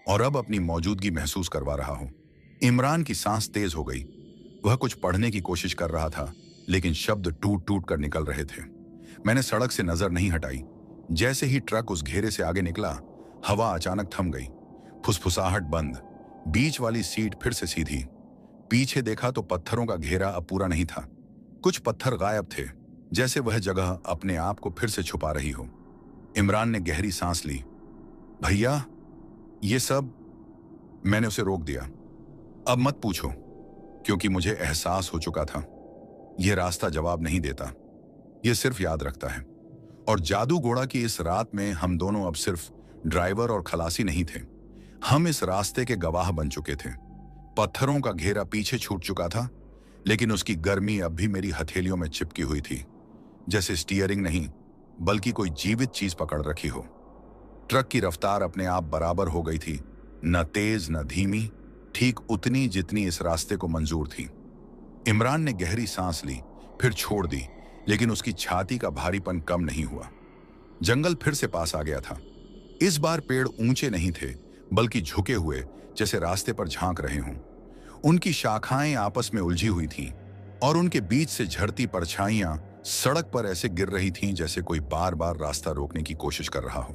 और अब अपनी मौजूदगी महसूस करवा रहा हो। इमरान की सांस तेज हो गई। वह कुछ पढ़ने की कोशिश कर रहा था, लेकिन शब्द टूट टूट कर निकल रहे थे। मैंने सड़क से नजर नहीं हटाई। जैसे ही ट्रक उस घेरे से आगे निकला, हवा अचानक थम गई, फुसफुसाहट बंद। बीच वाली सीट फिर से सीधी। पीछे देखा तो पत्थरों का घेरा अब पूरा नहीं था। कुछ पत्थर गायब थे, जैसे वह जगह अपने आप को फिर से छुपा रही हो। इमरान ने गहरी सांस ली। भैया ये सब। मैंने उसे रोक दिया। अब मत पूछो, क्योंकि मुझे एहसास हो चुका था यह रास्ता जवाब नहीं देता, यह सिर्फ याद रखता है। और जादू घोड़ा की इस रात में हम दोनों अब सिर्फ ड्राइवर और खलासी नहीं थे, हम इस रास्ते के गवाह बन चुके थे। पत्थरों का घेरा पीछे छूट चुका था, लेकिन उसकी गर्मी अब भी मेरी हथेलियों में चिपकी हुई थी, जैसे स्टीयरिंग नहीं बल्कि कोई जीवित चीज पकड़ रखी हो। ट्रक की रफ्तार अपने आप बराबर हो गई थी, न तेज न धीमी, ठीक उतनी जितनी इस रास्ते को मंजूर थी। इमरान ने गहरी सांस ली, फिर छोड़ दी, लेकिन उसकी छाती का भारीपन कम नहीं हुआ। जंगल फिर से पास आ गया था। इस बार पेड़ ऊंचे नहीं थे, बल्कि झुके हुए, जैसे रास्ते पर झांक रहे हों। उनकी शाखाएं आपस में उलझी हुई थीं, और उनके बीच से झड़ती परछाइयां सड़क पर ऐसे गिर रही थीं जैसे कोई बार बार रास्ता रोकने की कोशिश कर रहा हो।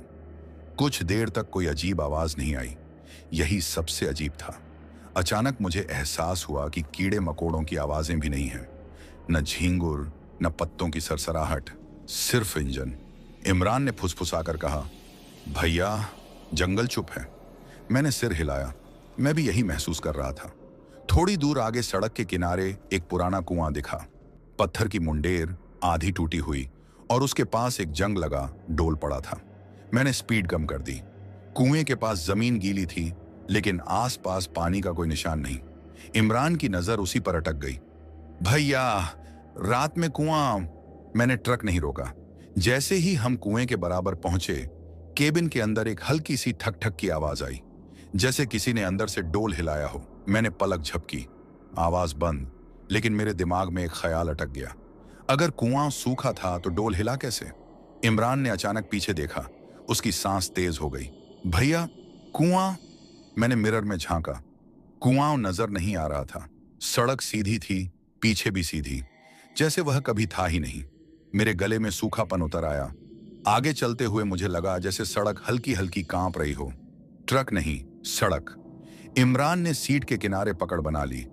कुछ देर तक कोई अजीब आवाज नहीं आई। यही सबसे अजीब था। अचानक मुझे एहसास हुआ कि कीड़े मकोड़ों की आवाजें भी नहीं हैं, न झींगुर, न पत्तों की सरसराहट, सिर्फ इंजन। इमरान ने फुसफुसाकर कहा, भैया जंगल चुप है। मैंने सिर हिलाया। मैं भी यही महसूस कर रहा था। थोड़ी दूर आगे सड़क के किनारे एक पुराना कुआं दिखा। पत्थर की मुंडेर आधी टूटी हुई और उसके पास एक जंग लगा डोल पड़ा था। मैंने स्पीड कम कर दी। कुएं के पास जमीन गीली थी, लेकिन आसपास पानी का कोई निशान नहीं। इमरान की नजर उसी पर अटक गई। भैया रात में कुआं। मैंने ट्रक नहीं रोका। जैसे ही हम कुएं के बराबर पहुंचे, केबिन के अंदर एक हल्की सी ठक ठक की आवाज आई, जैसे किसी ने अंदर से डोल हिलाया हो। मैंने पलक झपकी, आवाज बंद, लेकिन मेरे दिमाग में एक ख्याल अटक गया। अगर कुआं सूखा था तो डोल हिला कैसे? इमरान ने अचानक पीछे देखा। उसकी सांस तेज हो गई। भैया कुआं। मैंने मिरर में झांका। कुआं नजर नहीं आ रहा था। सड़क सीधी थी, पीछे भी सीधी, जैसे वह कभी था ही नहीं। मेरे गले में सूखापन उतर आया। आगे चलते हुए मुझे लगा जैसे सड़क हल्की हल्की कांप रही हो। ट्रक नहीं, सड़क। इमरान ने सीट के किनारे पकड़ बना ली।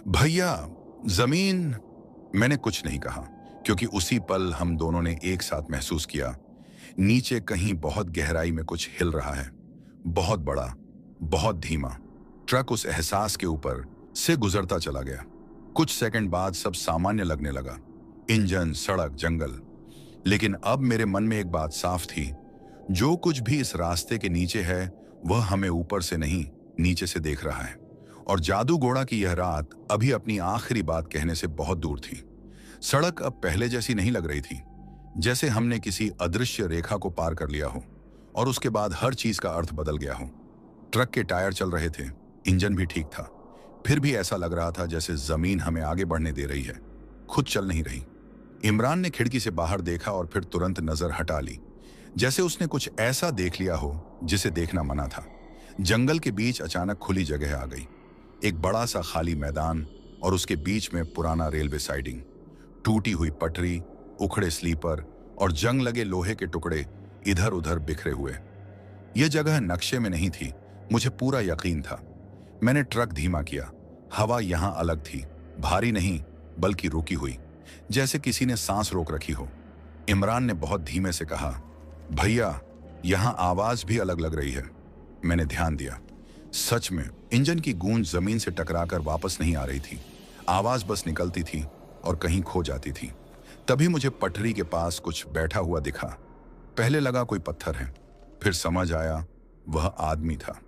भैया जमीन। मैंने कुछ नहीं कहा, क्योंकि उसी पल हम दोनों ने एक साथ महसूस किया, नीचे कहीं बहुत गहराई में कुछ हिल रहा है, बहुत बड़ा, बहुत धीमा। ट्रक उस एहसास के ऊपर से गुजरता चला गया। कुछ सेकंड बाद सब सामान्य लगने लगा, इंजन, सड़क, जंगल। लेकिन अब मेरे मन में एक बात साफ थी, जो कुछ भी इस रास्ते के नीचे है वह हमें ऊपर से नहीं नीचे से देख रहा है। और जादू घोड़ा की यह रात अभी अपनी आखिरी बात कहने से बहुत दूर थी। सड़क अब पहले जैसी नहीं लग रही थी, जैसे हमने किसी अदृश्य रेखा को पार कर लिया हो और उसके बाद हर चीज का अर्थ बदल गया हो। ट्रक के टायर चल रहे थे, इंजन भी ठीक था, फिर भी ऐसा लग रहा था जैसे जमीन हमें आगे बढ़ने दे रही है, खुद चल नहीं रही। इमरान ने खिड़की से बाहर देखा और फिर तुरंत नजर हटा ली, जैसे उसने कुछ ऐसा देख लिया हो जिसे देखना मना था। जंगल के बीच अचानक खुली जगह आ गई, एक बड़ा सा खाली मैदान और उसके बीच में पुराना रेलवे साइडिंग, टूटी हुई पटरी, उखड़े स्लीपर और जंग लगे लोहे के टुकड़े इधर उधर बिखरे हुए। यह जगह नक्शे में नहीं थी, मुझे पूरा यकीन था। मैंने ट्रक धीमा किया। हवा यहां अलग थी, भारी नहीं बल्कि रुकी हुई, जैसे किसी ने सांस रोक रखी हो। इमरान ने बहुत धीमे से कहा, भैया यहां आवाज भी अलग लग रही है। मैंने ध्यान दिया। सच में इंजन की गूंज जमीन से टकराकर वापस नहीं आ रही थी, आवाज बस निकलती थी और कहीं खो जाती थी। तभी मुझे पटरी के पास कुछ बैठा हुआ दिखा। पहले लगा कोई पत्थर है, फिर समझ आया वह आदमी था।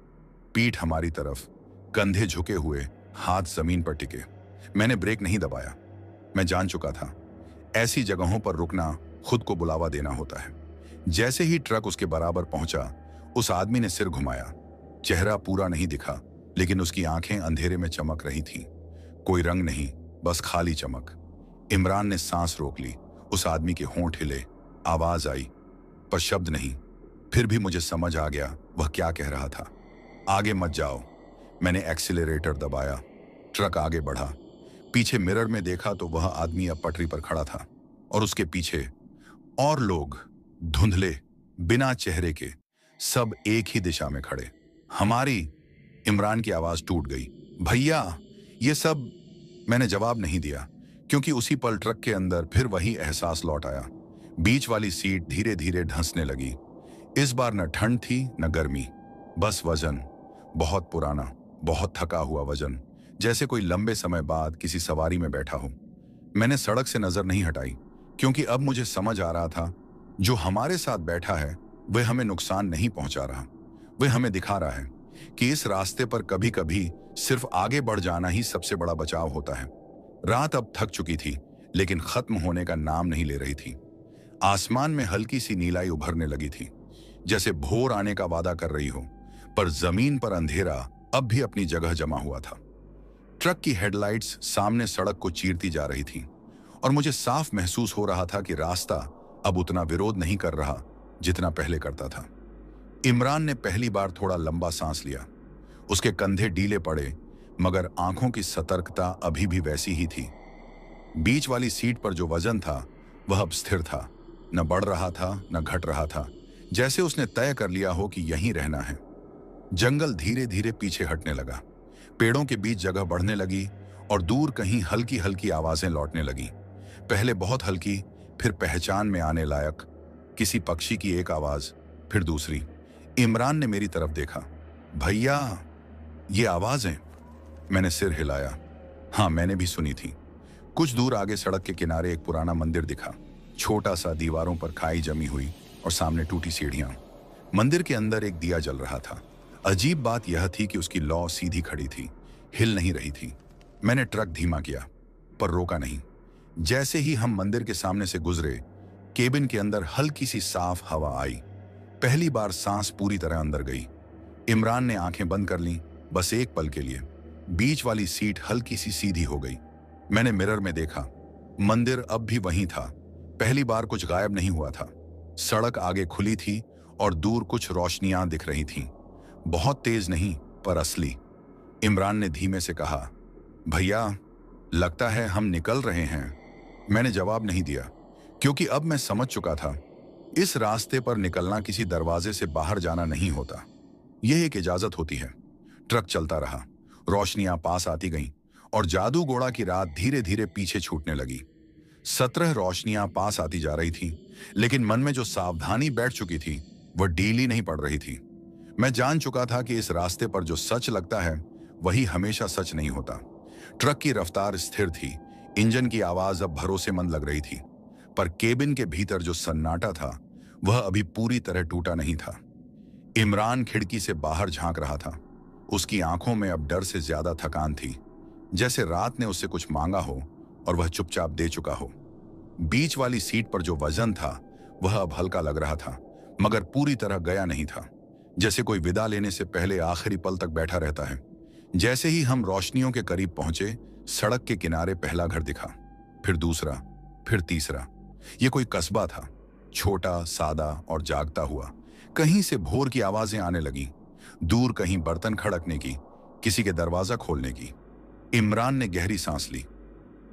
पीठ हमारी तरफ, कंधे झुके हुए, हाथ जमीन पर टिके। मैंने ब्रेक नहीं दबाया। मैं जान चुका था ऐसी जगहों पर रुकना खुद को बुलावा देना होता है। जैसे ही ट्रक उसके बराबर पहुंचा, उस आदमी ने सिर घुमाया। चेहरा पूरा नहीं दिखा, लेकिन उसकी आंखें अंधेरे में चमक रही थीं। कोई रंग नहीं, बस खाली चमक। इमरान ने सांस रोक ली। उस आदमी के होंठ हिले, आवाज आई, पर शब्द नहीं। फिर भी मुझे समझ आ गया वह क्या कह रहा था। आगे मत जाओ। मैंने एक्सीलरेटर दबाया। ट्रक आगे बढ़ा। पीछे मिरर में देखा तो वह आदमी अब पटरी पर खड़ा था और उसके पीछे और लोग, धुंधले, बिना चेहरे के, सब एक ही दिशा में खड़े। हमारी। इमरान की आवाज टूट गई, भैया ये सब। मैंने जवाब नहीं दिया, क्योंकि उसी पल ट्रक के अंदर फिर वही एहसास लौट आया। बीच वाली सीट धीरे धीरे धंसने लगी। इस बार न ठंड थी न गर्मी, बस वजन, बहुत पुराना, बहुत थका हुआ वजन, जैसे कोई लंबे समय बाद किसी सवारी में बैठा हो। मैंने सड़क से नजर नहीं हटाई, क्योंकि अब मुझे समझ आ रहा था जो हमारे साथ बैठा है वह हमें नुकसान नहीं पहुंचा रहा। वह हमें दिखा रहा है कि इस रास्ते पर कभी कभी सिर्फ आगे बढ़ जाना ही सबसे बड़ा बचाव होता है। रात अब थक चुकी थी, लेकिन खत्म होने का नाम नहीं ले रही थी। आसमान में हल्की सी नीलाई उभरने लगी थी, जैसे भोर आने का वादा कर रही हो, पर जमीन पर अंधेरा अब भी अपनी जगह जमा हुआ था। ट्रक की हेडलाइट्स सामने सड़क को चीरती जा रही थी और मुझे साफ महसूस हो रहा था कि रास्ता अब उतना विरोध नहीं कर रहा जितना पहले करता था। इमरान ने पहली बार थोड़ा लंबा सांस लिया। उसके कंधे डीले पड़े, मगर आंखों की सतर्कता अभी भी वैसी ही थी। बीच वाली सीट पर जो वजन था वह अब स्थिर था, न बढ़ रहा था न घट रहा था, जैसे उसने तय कर लिया हो कि यहीं रहना है। जंगल धीरे धीरे पीछे हटने लगा, पेड़ों के बीच जगह बढ़ने लगी और दूर कहीं हल्की हल्की आवाजें लौटने लगी। पहले बहुत हल्की, फिर पहचान में आने लायक, किसी पक्षी की एक आवाज, फिर दूसरी। इमरान ने मेरी तरफ देखा, भैया ये आवाजें। मैंने सिर हिलाया। हाँ, मैंने भी सुनी थी। कुछ दूर आगे सड़क के किनारे एक पुराना मंदिर दिखा, छोटा सा, दीवारों पर खाई जमी हुई और सामने टूटी सीढ़ियां। मंदिर के अंदर एक दिया जल रहा था। अजीब बात यह थी कि उसकी लौ सीधी खड़ी थी, हिल नहीं रही थी। मैंने ट्रक धीमा किया, पर रोका नहीं। जैसे ही हम मंदिर के सामने से गुजरे, केबिन के अंदर हल्की सी साफ हवा आई। पहली बार सांस पूरी तरह अंदर गई। इमरान ने आंखें बंद कर लीं, बस एक पल के लिए। बीच वाली सीट हल्की सी सीधी हो गई। मैंने मिरर में देखा, मंदिर अब भी वहीं था। पहली बार कुछ गायब नहीं हुआ था। सड़क आगे खुली थी और दूर कुछ रोशनियां दिख रही थीं, बहुत तेज नहीं पर असली। इमरान ने धीमे से कहा, भैया लगता है हम निकल रहे हैं। मैंने जवाब नहीं दिया, क्योंकि अब मैं समझ चुका था इस रास्ते पर निकलना किसी दरवाजे से बाहर जाना नहीं होता, यह एक इजाजत होती है। ट्रक चलता रहा, रोशनियां पास आती गईं और जादू घोड़ा की रात धीरे धीरे पीछे छूटने लगी। 17 रोशनियां पास आती जा रही थीं, लेकिन मन में जो सावधानी बैठ चुकी थी वह ढीली नहीं पड़ रही थी। मैं जान चुका था कि इस रास्ते पर जो सच लगता है वही हमेशा सच नहीं होता। ट्रक की रफ्तार स्थिर थी, इंजन की आवाज अब भरोसेमंद लग रही थी, पर केबिन के भीतर जो सन्नाटा था वह अभी पूरी तरह टूटा नहीं था। इमरान खिड़की से बाहर झांक रहा था। उसकी आंखों में अब डर से ज्यादा थकान थी, जैसे रात ने उससे कुछ मांगा हो और वह चुपचाप दे चुका हो। बीच वाली सीट पर जो वजन था वह अब हल्का लग रहा था, मगर पूरी तरह गया नहीं था। जैसे कोई विदा लेने से पहले आखिरी पल तक बैठा रहता है। जैसे ही हम रोशनियों के करीब पहुंचे, सड़क के किनारे पहला घर दिखा, फिर दूसरा, फिर तीसरा। यह कोई कस्बा था, छोटा, सादा और जागता हुआ। कहीं से भोर की आवाजें आने लगी, दूर कहीं बर्तन खड़कने की, किसी के दरवाजा खोलने की। इमरान ने गहरी सांस ली।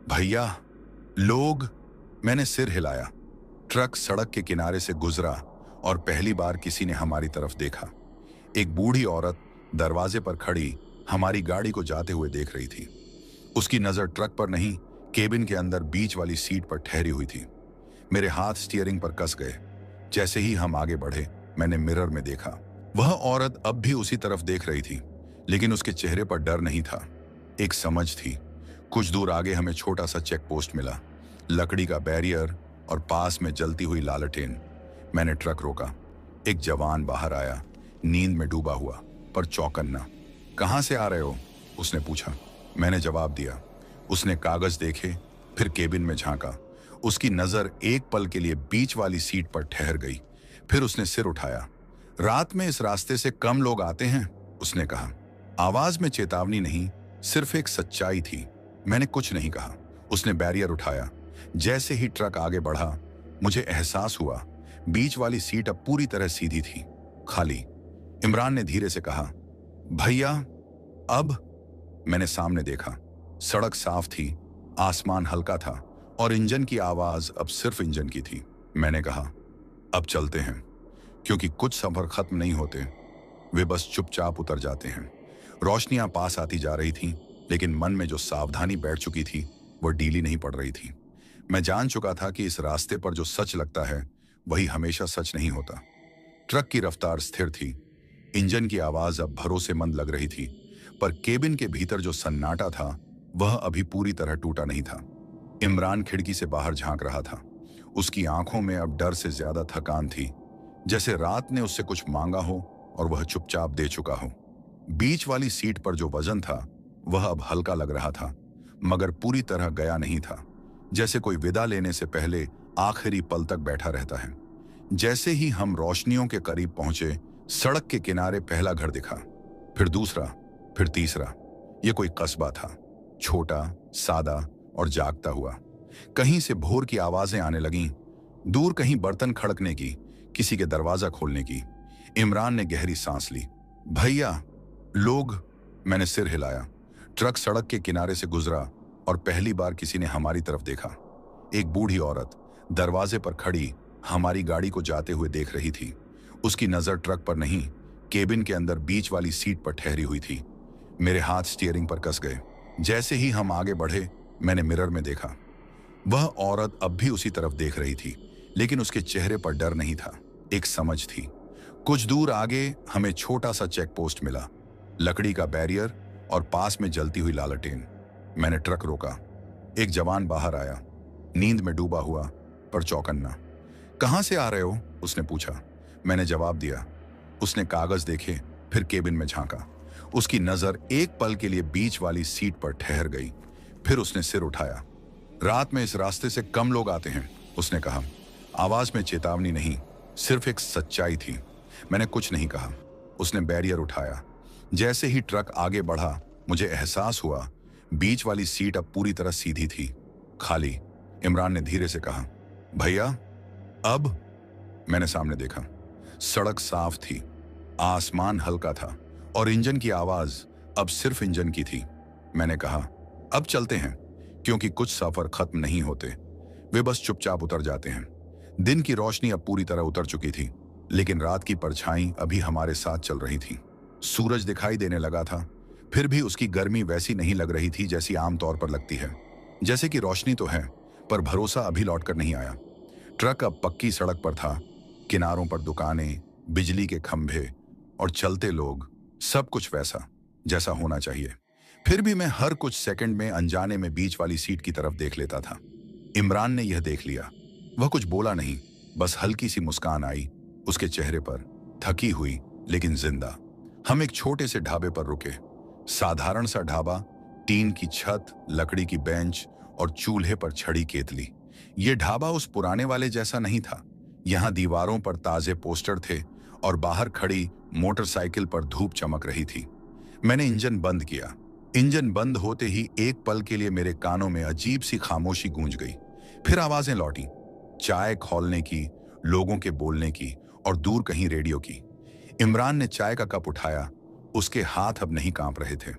भैया, लोग। मैंने सिर हिलाया। ट्रक सड़क के किनारे से गुजरा और पहली बार किसी ने हमारी तरफ देखा। एक बूढ़ी औरत दरवाजे पर खड़ी हमारी गाड़ी को जाते हुए देख रही थी। उसकी नजर ट्रक पर नहीं, केबिन के अंदर बीच वाली सीट पर ठहरी हुई थी। मेरे हाथ स्टीयरिंग पर कस गए। जैसे ही हम आगे बढ़े, मैंने मिरर में देखा। वह औरत अब भी उसी तरफ देख रही थी, लेकिन उसके चेहरे पर डर नहीं था, एक समझ थी। कुछ दूर आगे हमें छोटा सा चेक पोस्ट मिला, लकड़ी का बैरियर और पास में जलती हुई लालटेन। मैंने ट्रक रोका। एक जवान बाहर आया, नींद में डूबा हुआ पर चौकन्ना। कहाँ से आ रहे हो? उसने पूछा। मैंने जवाब दिया। उसने कागज देखे, फिर केबिन में झांका। उसकी नजर एक पल के लिए बीच वाली सीट पर ठहर गई, फिर उसने सिर उठाया। रात में इस रास्ते से कम लोग आते हैं, उसने कहा। आवाज में चेतावनी नहीं, सिर्फ एक सच्चाई थी। मैंने कुछ नहीं कहा। उसने बैरियर उठाया। जैसे ही ट्रक आगे बढ़ा, मुझे एहसास हुआ बीच वाली सीट अब पूरी तरह सीधी थी, खाली। इमरान ने धीरे से कहा, भैया, अब? मैंने सामने देखा। सड़क साफ थी, आसमान हल्का था और इंजन की आवाज अब सिर्फ इंजन की थी। मैंने कहा, अब चलते हैं, क्योंकि कुछ सफर खत्म नहीं होते, वे बस चुपचाप उतर जाते हैं। रोशनियां पास आती जा रही थीं, लेकिन मन में जो सावधानी बैठ चुकी थी वह ढीली नहीं पड़ रही थी। मैं जान चुका था कि इस रास्ते पर जो सच लगता है वही हमेशा सच नहीं होता। ट्रक की रफ्तार स्थिर थी, इंजन की आवाज अब भरोसेमंद लग रही थी, पर केबिन के भीतर जो सन्नाटा था वह अभी पूरी तरह टूटा नहीं था। इमरान खिड़की से बाहर झांक रहा था। उसकी आंखों में अब डर से ज्यादा थकान थी, जैसे रात ने उससे कुछ मांगा हो और वह चुपचाप दे चुका हो। बीच वाली सीट पर जो वजन था वह अब हल्का लग रहा था, मगर पूरी तरह गया नहीं था। जैसे कोई विदा लेने से पहले आखिरी पल तक बैठा रहता है। जैसे ही हम रोशनियों के करीब पहुंचे, सड़क के किनारे पहला घर दिखा, फिर दूसरा, फिर तीसरा। यह कोई कस्बा था, छोटा, सादा और जागता हुआ। कहीं से भोर की आवाजें आने लगीं, दूर कहीं बर्तन खड़कने की, किसी के दरवाजा खोलने की। इमरान ने गहरी सांस ली। भैया, लोग। मैंने सिर हिलाया। ट्रक सड़क के किनारे से गुजरा और पहली बार किसी ने हमारी तरफ देखा। एक बूढ़ी औरत दरवाजे पर खड़ी हमारी गाड़ी को जाते हुए देख रही थी। उसकी नजर ट्रक पर नहीं, केबिन के अंदर बीच वाली सीट पर ठहरी हुई थी। मेरे हाथ स्टीयरिंग पर कस गए। जैसे ही हम आगे बढ़े, मैंने मिरर में देखा। वह औरत अब भी उसी तरफ देख रही थी, लेकिन उसके चेहरे पर डर नहीं था, एक समझ थी। कुछ दूर आगे हमें छोटा सा चेक पोस्ट मिला, लकड़ी का बैरियर और पास में जलती हुई लालटेन। मैंने ट्रक रोका। एक जवान बाहर आया, नींद में डूबा हुआ पर चौकन्ना। कहाँ से आ रहे हो? उसने पूछा। मैंने जवाब दिया। उसने कागज देखे, फिर केबिन में झांका। उसकी नजर एक पल के लिए बीच वाली सीट पर ठहर गई, फिर उसने सिर उठाया। रात में इस रास्ते से कम लोग आते हैं, उसने कहा। आवाज में चेतावनी नहीं, सिर्फ एक सच्चाई थी। मैंने कुछ नहीं कहा। उसने बैरियर उठाया। जैसे ही ट्रक आगे बढ़ा, मुझे एहसास हुआ बीच वाली सीट अब पूरी तरह सीधी थी, खाली। इमरान ने धीरे से कहा, भैया, अब? मैंने सामने देखा। सड़क साफ थी, आसमान हल्का था और इंजन की आवाज अब सिर्फ इंजन की थी। मैंने कहा, अब चलते हैं, क्योंकि कुछ सफर खत्म नहीं होते, वे बस चुपचाप उतर जाते हैं। दिन की रोशनी अब पूरी तरह उतर चुकी थी, लेकिन रात की परछाई अभी हमारे साथ चल रही थी। सूरज दिखाई देने लगा था, फिर भी उसकी गर्मी वैसी नहीं लग रही थी जैसी आमतौर पर लगती है। जैसे कि रोशनी तो है, पर भरोसा अभी लौटकर नहीं आया। ट्रक अब पक्की सड़क पर था, किनारों पर दुकानें, बिजली के खंभे और चलते लोग, सब कुछ वैसा जैसा होना चाहिए। फिर भी मैं हर कुछ सेकंड में अनजाने में बीच वाली सीट की तरफ देख लेता था। इमरान ने यह देख लिया। वह कुछ बोला नहीं, बस हल्की सी मुस्कान आई उसके चेहरे पर, थकी हुई लेकिन जिंदा। हम एक छोटे से ढाबे पर रुके। साधारण सा ढाबा, टीन की छत, लकड़ी की बेंच और चूल्हे पर छड़ी केतली। ये ढाबा उस पुराने वाले जैसा नहीं था। यहाँ दीवारों पर ताजे पोस्टर थे और बाहर खड़ी मोटरसाइकिल पर धूप चमक रही थी। मैंने इंजन बंद किया। इंजन बंद होते ही एक पल के लिए मेरे कानों में अजीब सी खामोशी गूंज गई। फिर आवाजें लौटी, चाय खौलने की, लोगों के बोलने की और दूर कहीं रेडियो की। इमरान ने चाय का कप उठाया। उसके हाथ अब नहीं कांप रहे थे।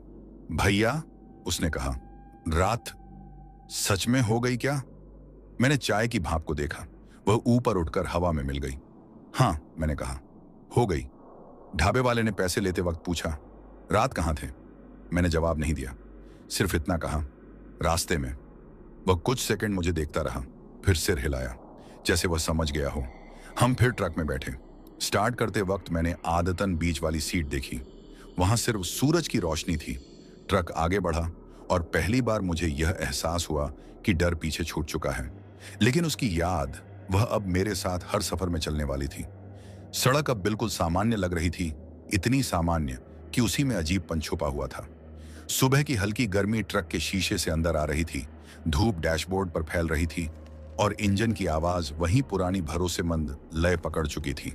भैया, उसने कहा, रात सच में हो गई क्या? मैंने चाय की भाप को देखा। वह ऊपर उठकर हवा में मिल गई। हाँ, मैंने कहा, हो गई। ढाबे वाले ने पैसे लेते वक्त पूछा, रात कहाँ थे? मैंने जवाब नहीं दिया, सिर्फ इतना कहा, रास्ते में। वह कुछ सेकंड मुझे देखता रहा, फिर सिर हिलाया जैसे वह समझ गया हो। हम फिर ट्रक में बैठे। स्टार्ट करते वक्त मैंने आदतन बीच वाली सीट देखी। वहां सिर्फ सूरज की रोशनी थी। ट्रक आगे बढ़ा और पहली बार मुझे यह एहसास हुआ कि डर पीछे छूट चुका है। लेकिन उसकी याद, वह अब मेरे साथ हर सफर में चलने वाली थी। सड़क अब बिल्कुल सामान्य लग रही थी, इतनी सामान्य कि उसी में अजीबपन छुपा हुआ था। सुबह की हल्की गर्मी ट्रक के शीशे से अंदर आ रही थी, धूप डैशबोर्ड पर फैल रही थी और इंजन की आवाज वही पुरानी भरोसेमंद लय पकड़ चुकी थी।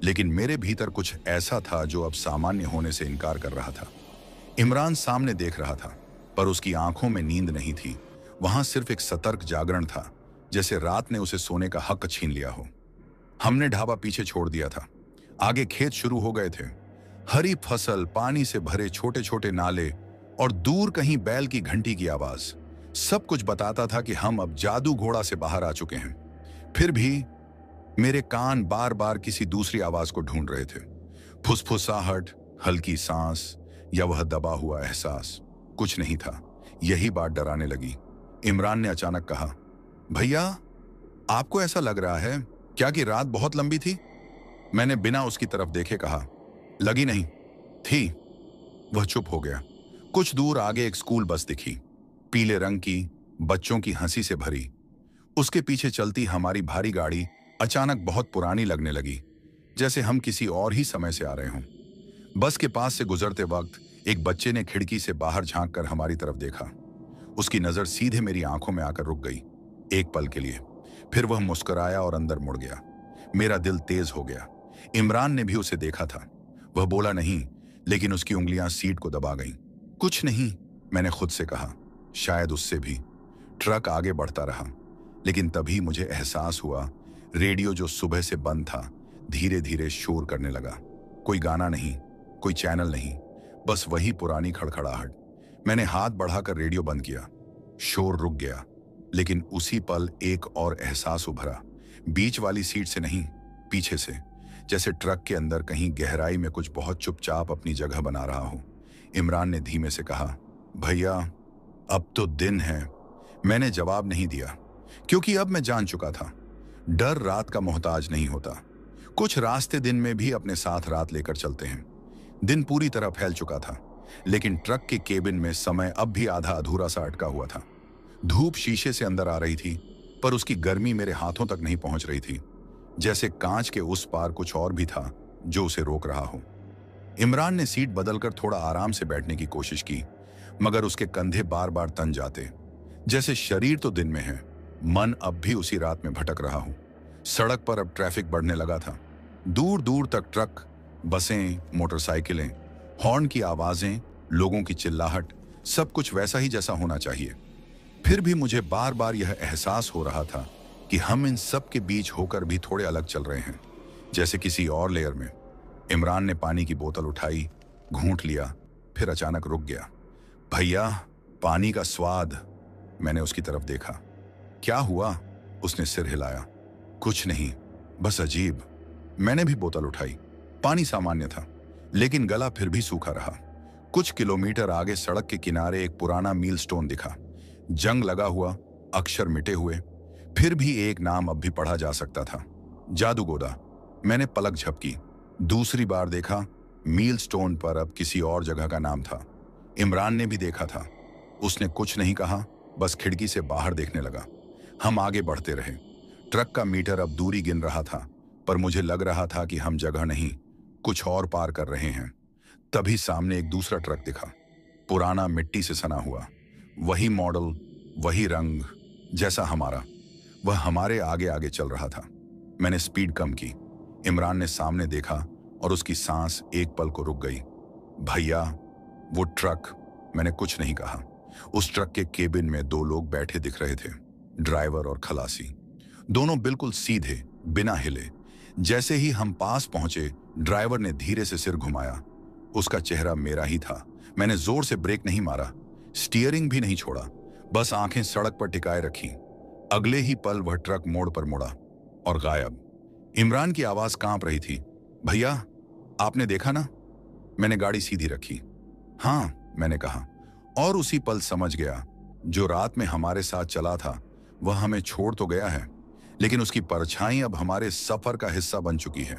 लेकिन मेरे भीतर कुछ ऐसा था जो अब सामान्य होने से इनकार कर रहा था। इमरान सामने देख रहा था, पर उसकी आंखों में नींद नहीं थी। वहां सिर्फ एक सतर्क जागरण था, जैसे रात ने उसे सोने का हक छीन लिया हो। हमने ढाबा पीछे छोड़ दिया था। आगे खेत शुरू हो गए थे। हरी फसल, पानी से भरे छोटे छोटे नाले और दूर कहीं बैल की घंटी की आवाज, सब कुछ बताता था कि हम अब जादू घोड़ा से बाहर आ चुके हैं। फिर भी मेरे कान बार बार किसी दूसरी आवाज को ढूंढ रहे थे। फुसफुसाहट, हल्की सांस या वह दबा हुआ एहसास, कुछ नहीं था। यही बात डराने लगी। इमरान ने अचानक कहा, भैया, आपको ऐसा लग रहा है क्या कि रात बहुत लंबी थी? मैंने बिना उसकी तरफ देखे कहा, लगी नहीं थी। वह चुप हो गया। कुछ दूर आगे एक स्कूल बस दिखी, पीले रंग की, बच्चों की हंसी से भरी। उसके पीछे चलती हमारी भारी गाड़ी अचानक बहुत पुरानी लगने लगी, जैसे हम किसी और ही समय से आ रहे हों। बस के पास से गुजरते वक्त एक बच्चे ने खिड़की से बाहर झांक कर हमारी तरफ देखा। उसकी नजर सीधे मेरी आंखों में आकर रुक गई, एक पल के लिए। फिर वह मुस्कुराया और अंदर मुड़ गया। मेरा दिल तेज हो गया। इमरान ने भी उसे देखा था। वह बोला नहीं, लेकिन उसकी उंगलियां सीट को दबा गईं। कुछ नहीं, मैंने खुद से कहा, शायद उससे भी। ट्रक आगे बढ़ता रहा, लेकिन तभी मुझे एहसास हुआ, रेडियो जो सुबह से बंद था, धीरे धीरे शोर करने लगा। कोई गाना नहीं, कोई चैनल नहीं, बस वही पुरानी खड़खड़ाहट। मैंने हाथ बढ़ाकर रेडियो बंद किया। शोर रुक गया, लेकिन उसी पल एक और एहसास उभरा। बीच वाली सीट से नहीं, पीछे से, जैसे ट्रक के अंदर कहीं गहराई में कुछ बहुत चुपचाप अपनी जगह बना रहा हो। इमरान ने धीमे से कहा, भैया, अब तो दिन है। मैंने जवाब नहीं दिया, क्योंकि अब मैं जान चुका था, डर रात का मोहताज नहीं होता। कुछ रास्ते दिन में भी अपने साथ रात लेकर चलते हैं। दिन पूरी तरह फैल चुका था, लेकिन ट्रक के केबिन में समय अब भी आधा अधूरा सा अटका हुआ था। धूप शीशे से अंदर आ रही थी, पर उसकी गर्मी मेरे हाथों तक नहीं पहुंच रही थी। जैसे कांच के उस पार कुछ और भी था जो उसे रोक रहा हो। इमरान ने सीट बदलकर थोड़ा आराम से बैठने की कोशिश की, मगर उसके कंधे बार बार तन जाते। जैसे शरीर तो दिन में है, मन अब भी उसी रात में भटक रहा हो। सड़क पर अब ट्रैफिक बढ़ने लगा था। दूर दूर तक ट्रक, बसें, मोटरसाइकिलें, हॉर्न की आवाजें, लोगों की चिल्लाहट, सब कुछ वैसा ही जैसा होना चाहिए। फिर भी मुझे बार बार यह एहसास हो रहा था कि हम इन सब के बीच होकर भी थोड़े अलग चल रहे हैं, जैसे किसी और लेयर में। इमरान ने पानी की बोतल उठाई, घूंट लिया, फिर अचानक रुक गया। भैया, पानी का स्वाद। मैंने उसकी तरफ देखा। क्या हुआ? उसने सिर हिलाया। कुछ नहीं, बस अजीब। मैंने भी बोतल उठाई। पानी सामान्य था, लेकिन गला फिर भी सूखा रहा। कुछ किलोमीटर आगे सड़क के किनारे एक पुराना मीलस्टोन दिखा, जंग लगा हुआ, अक्षर मिटे हुए। फिर भी एक नाम अब भी पढ़ा जा सकता था, जादूगोदा। मैंने पलक झपकी। दूसरी बार देखा, मीलस्टोन पर अब किसी और जगह का नाम था। इमरान ने भी देखा था। उसने कुछ नहीं कहा, बस खिड़की से बाहर देखने लगा। हम आगे बढ़ते रहे। ट्रक का मीटर अब दूरी गिन रहा था, पर मुझे लग रहा था कि हम जगह नहीं, कुछ और पार कर रहे हैं। तभी सामने एक दूसरा ट्रक दिखा, पुराना, मिट्टी से सना हुआ, वही मॉडल, वही रंग जैसा हमारा। वह हमारे आगे आगे चल रहा था। मैंने स्पीड कम की। इमरान ने सामने देखा और उसकी सांस एक पल को रुक गई। भैया, वो ट्रक। मैंने कुछ नहीं कहा। उस ट्रक के केबिन में दो लोग बैठे दिख रहे थे, ड्राइवर और खलासी। दोनों बिल्कुल सीधे, बिना हिले। जैसे ही हम पास पहुंचे, ड्राइवर ने धीरे से सिर घुमाया। उसका चेहरा मेरा ही था। मैंने जोर से ब्रेक नहीं मारा, स्टीयरिंग भी नहीं छोड़ा, बस आंखें सड़क पर टिकाए रखी। अगले ही पल वह ट्रक मोड़ पर मुड़ा और गायब। इमरान की आवाज कांप रही थी, भैया, आपने देखा ना? मैंने गाड़ी सीधी रखी। हाँ, मैंने कहा, और उसी पल समझ गया, जो रात में हमारे साथ चला था वह हमें छोड़ तो गया है, लेकिन उसकी परछाई अब हमारे सफर का हिस्सा बन चुकी है।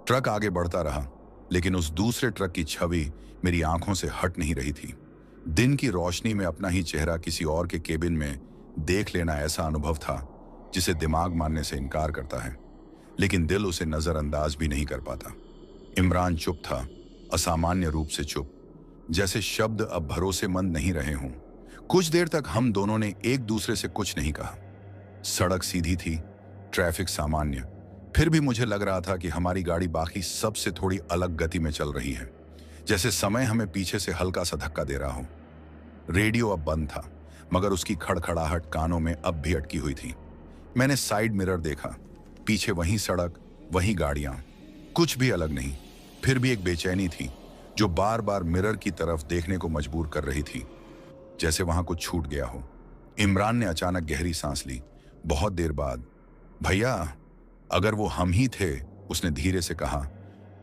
ट्रक आगे बढ़ता रहा, लेकिन उस दूसरे ट्रक की छवि मेरी आंखों से हट नहीं रही थी। दिन की रोशनी में अपना ही चेहरा किसी और के केबिन में देख लेना ऐसा अनुभव था जिसे दिमाग मानने से इनकार करता है, लेकिन दिल उसे नजरअंदाज भी नहीं कर पाता। इमरान चुप था, असामान्य रूप से चुप, जैसे शब्द अब भरोसेमंद नहीं रहे हों। कुछ देर तक हम दोनों ने एक दूसरे से कुछ नहीं कहा। सड़क सीधी थी, ट्रैफिक सामान्य, फिर भी मुझे लग रहा था कि हमारी गाड़ी बाकी सबसे थोड़ी अलग गति में चल रही है, जैसे समय हमें पीछे से हल्का सा धक्का दे रहा हो। रेडियो अब बंद था, मगर उसकी खड़खड़ाहट कानों में अब भी अटकी हुई थी। मैंने साइड मिरर देखा, पीछे वही सड़क, वही गाड़ियां, कुछ भी अलग नहीं। फिर भी एक बेचैनी थी जो बार बार मिरर की तरफ देखने को मजबूर कर रही थी, जैसे वहां कुछ छूट गया हो। इमरान ने अचानक गहरी सांस ली, बहुत देर बाद। भैया, अगर वो हम ही थे, उसने धीरे से कहा,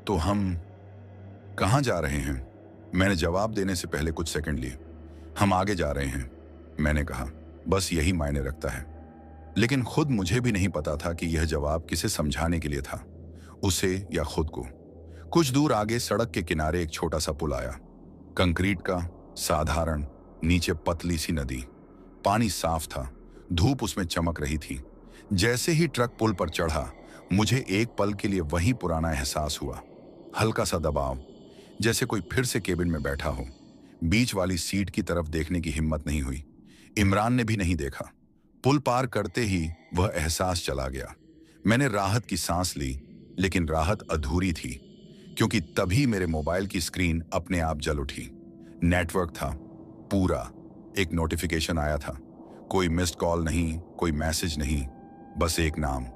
तो हम कहाँ जा रहे हैं? मैंने जवाब देने से पहले कुछ सेकंड लिए। हम आगे जा रहे हैं, मैंने कहा, बस यही मायने रखता है। लेकिन खुद मुझे भी नहीं पता था कि यह जवाब किसे समझाने के लिए था, उसे या खुद को। कुछ दूर आगे सड़क के किनारे एक छोटा सा पुल आया, कंक्रीट का, साधारण, नीचे पतली सी नदी। पानी साफ था, धूप उसमें चमक रही थी। जैसे ही ट्रक पुल पर चढ़ा, मुझे एक पल के लिए वही पुराना एहसास हुआ, हल्का सा दबाव, जैसे कोई फिर से केबिन में बैठा हो। बीच वाली सीट की तरफ देखने की हिम्मत नहीं हुई। इमरान ने भी नहीं देखा। पुल पार करते ही वह एहसास चला गया। मैंने राहत की सांस ली, लेकिन राहत अधूरी थी, क्योंकि तभी मेरे मोबाइल की स्क्रीन अपने आप जल उठी। नेटवर्क था पूरा। एक नोटिफिकेशन आया था, कोई मिस्ड कॉल नहीं, कोई मैसेज नहीं, बस एक नाम,